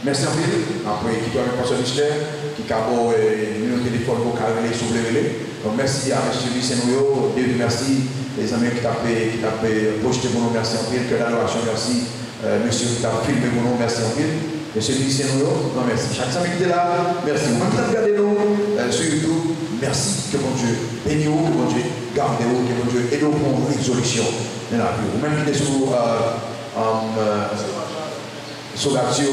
Merci en pile. Après, qui doit avec Pasteur Michel, qui a un téléphone pour carrer sur le relais. Donc, merci à M. Lucien Nouyo, merci les amis qui t'ont projeté pour nous, merci en pile. Que l'adoration, merci. Monsieur qui t'a filmé pour nous, merci en pile. Monsieur Lucien Nouyo, non, merci. Chaque ami qui est là, merci. Vous qui regardez nous sur YouTube, merci. Que bon Dieu bénisse vous, que bon Dieu garde vous, que bon Dieu aide vous pour une résolution. Vous même qui êtes sur Radio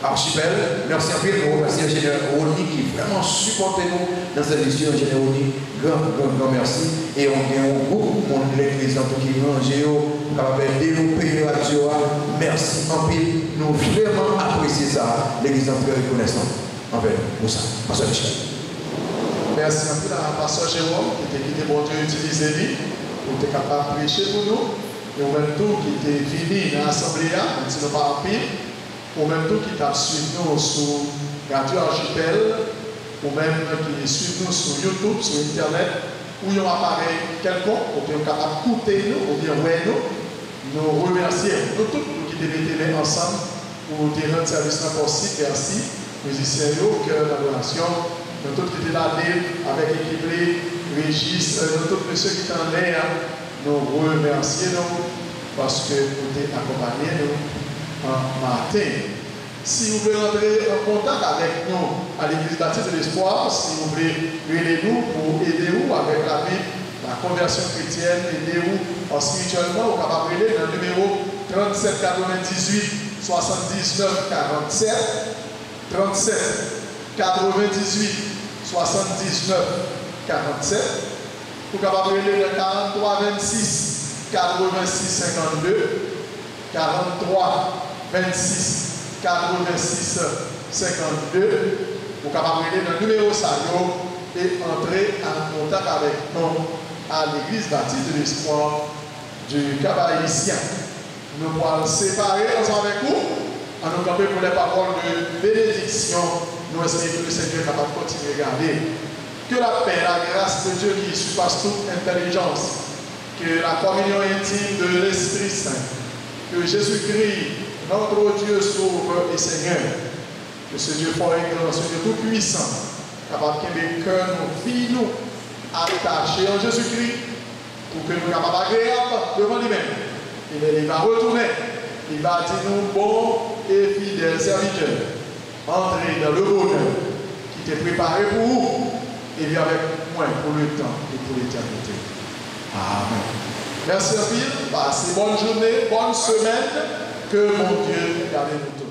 Archipel, merci en pile. Nous remercions l'ingénieur Roni qui vraiment supporte nous dans cette émission. Ingénieur Roni, grand merci. Et on a beaucoup de monde de l'église dans tout qui range, avec développer la radio. Merci en pile. Nous vraiment apprécions ça. L'église est très reconnaissante envers nous. Pasteur Michel. Merci un peu à Pasteur Jérôme qui était quitté pour Dieu utiliser lui pour être capable de prêcher pour nous. Et au même temps qui était venu dans l'assemblée, même si nous pas en pile. Ou même tout qui t'a suivi nous sur Radio Archipel, ou même qui suit nous sur YouTube, sur Internet, où il y a un appareil quelconque, ou bien capable d'écouter nous, ou bien ouais nous remercions. Nous tous nous qui devons ensemble pour rendre service possible. Merci, musiciens, cœur d'adoration. Nous tous qui étaient là avec l'équipe, Régis, nous tous ceux qui sont en l'air, nous remercions parce que vous êtes accompagnés nous. Matin. Si vous voulez entrer en contact avec nous à l'église baptiste de l'Espoir, si vous voulez aider-nous pour aider vous avec la vie, la conversion chrétienne, aider-vous spirituellement, vous pouvez appeler dans le numéro 37 98 79 47, 37 98 79 47, vous pouvez appeler le 43 26 86 52, 43 26 86 52. Vous pouvez appeler le numéro Sayo et entrer en contact avec nous à l'église baptiste de l'Espoir du Cap-Haïtien. Nous pourrons séparer ensemble avec vous en nous campant pour les paroles de bénédiction. Nous espérons que le Seigneur est capable de continuer à garder. Que la paix, la grâce de Dieu qui surpasse toute intelligence, que la communion intime de l'Esprit Saint, que Jésus-Christ, notre Dieu sauveur et Seigneur, que ce Dieu fort et grand, ce Dieu tout-puissant, capable de cœur nous, vie nous, attachés en Jésus-Christ, pour que nous soyons capables agréables devant lui-même. Et il va retourner, il va dire nous, bons et fidèles serviteurs, entrez dans le bonheur qui t'est préparé pour vous, et viens avec moi pour le temps et pour l'éternité. Amen. Merci à vous, passez bonne journée, bonne semaine, que mon Dieu garde nous tous.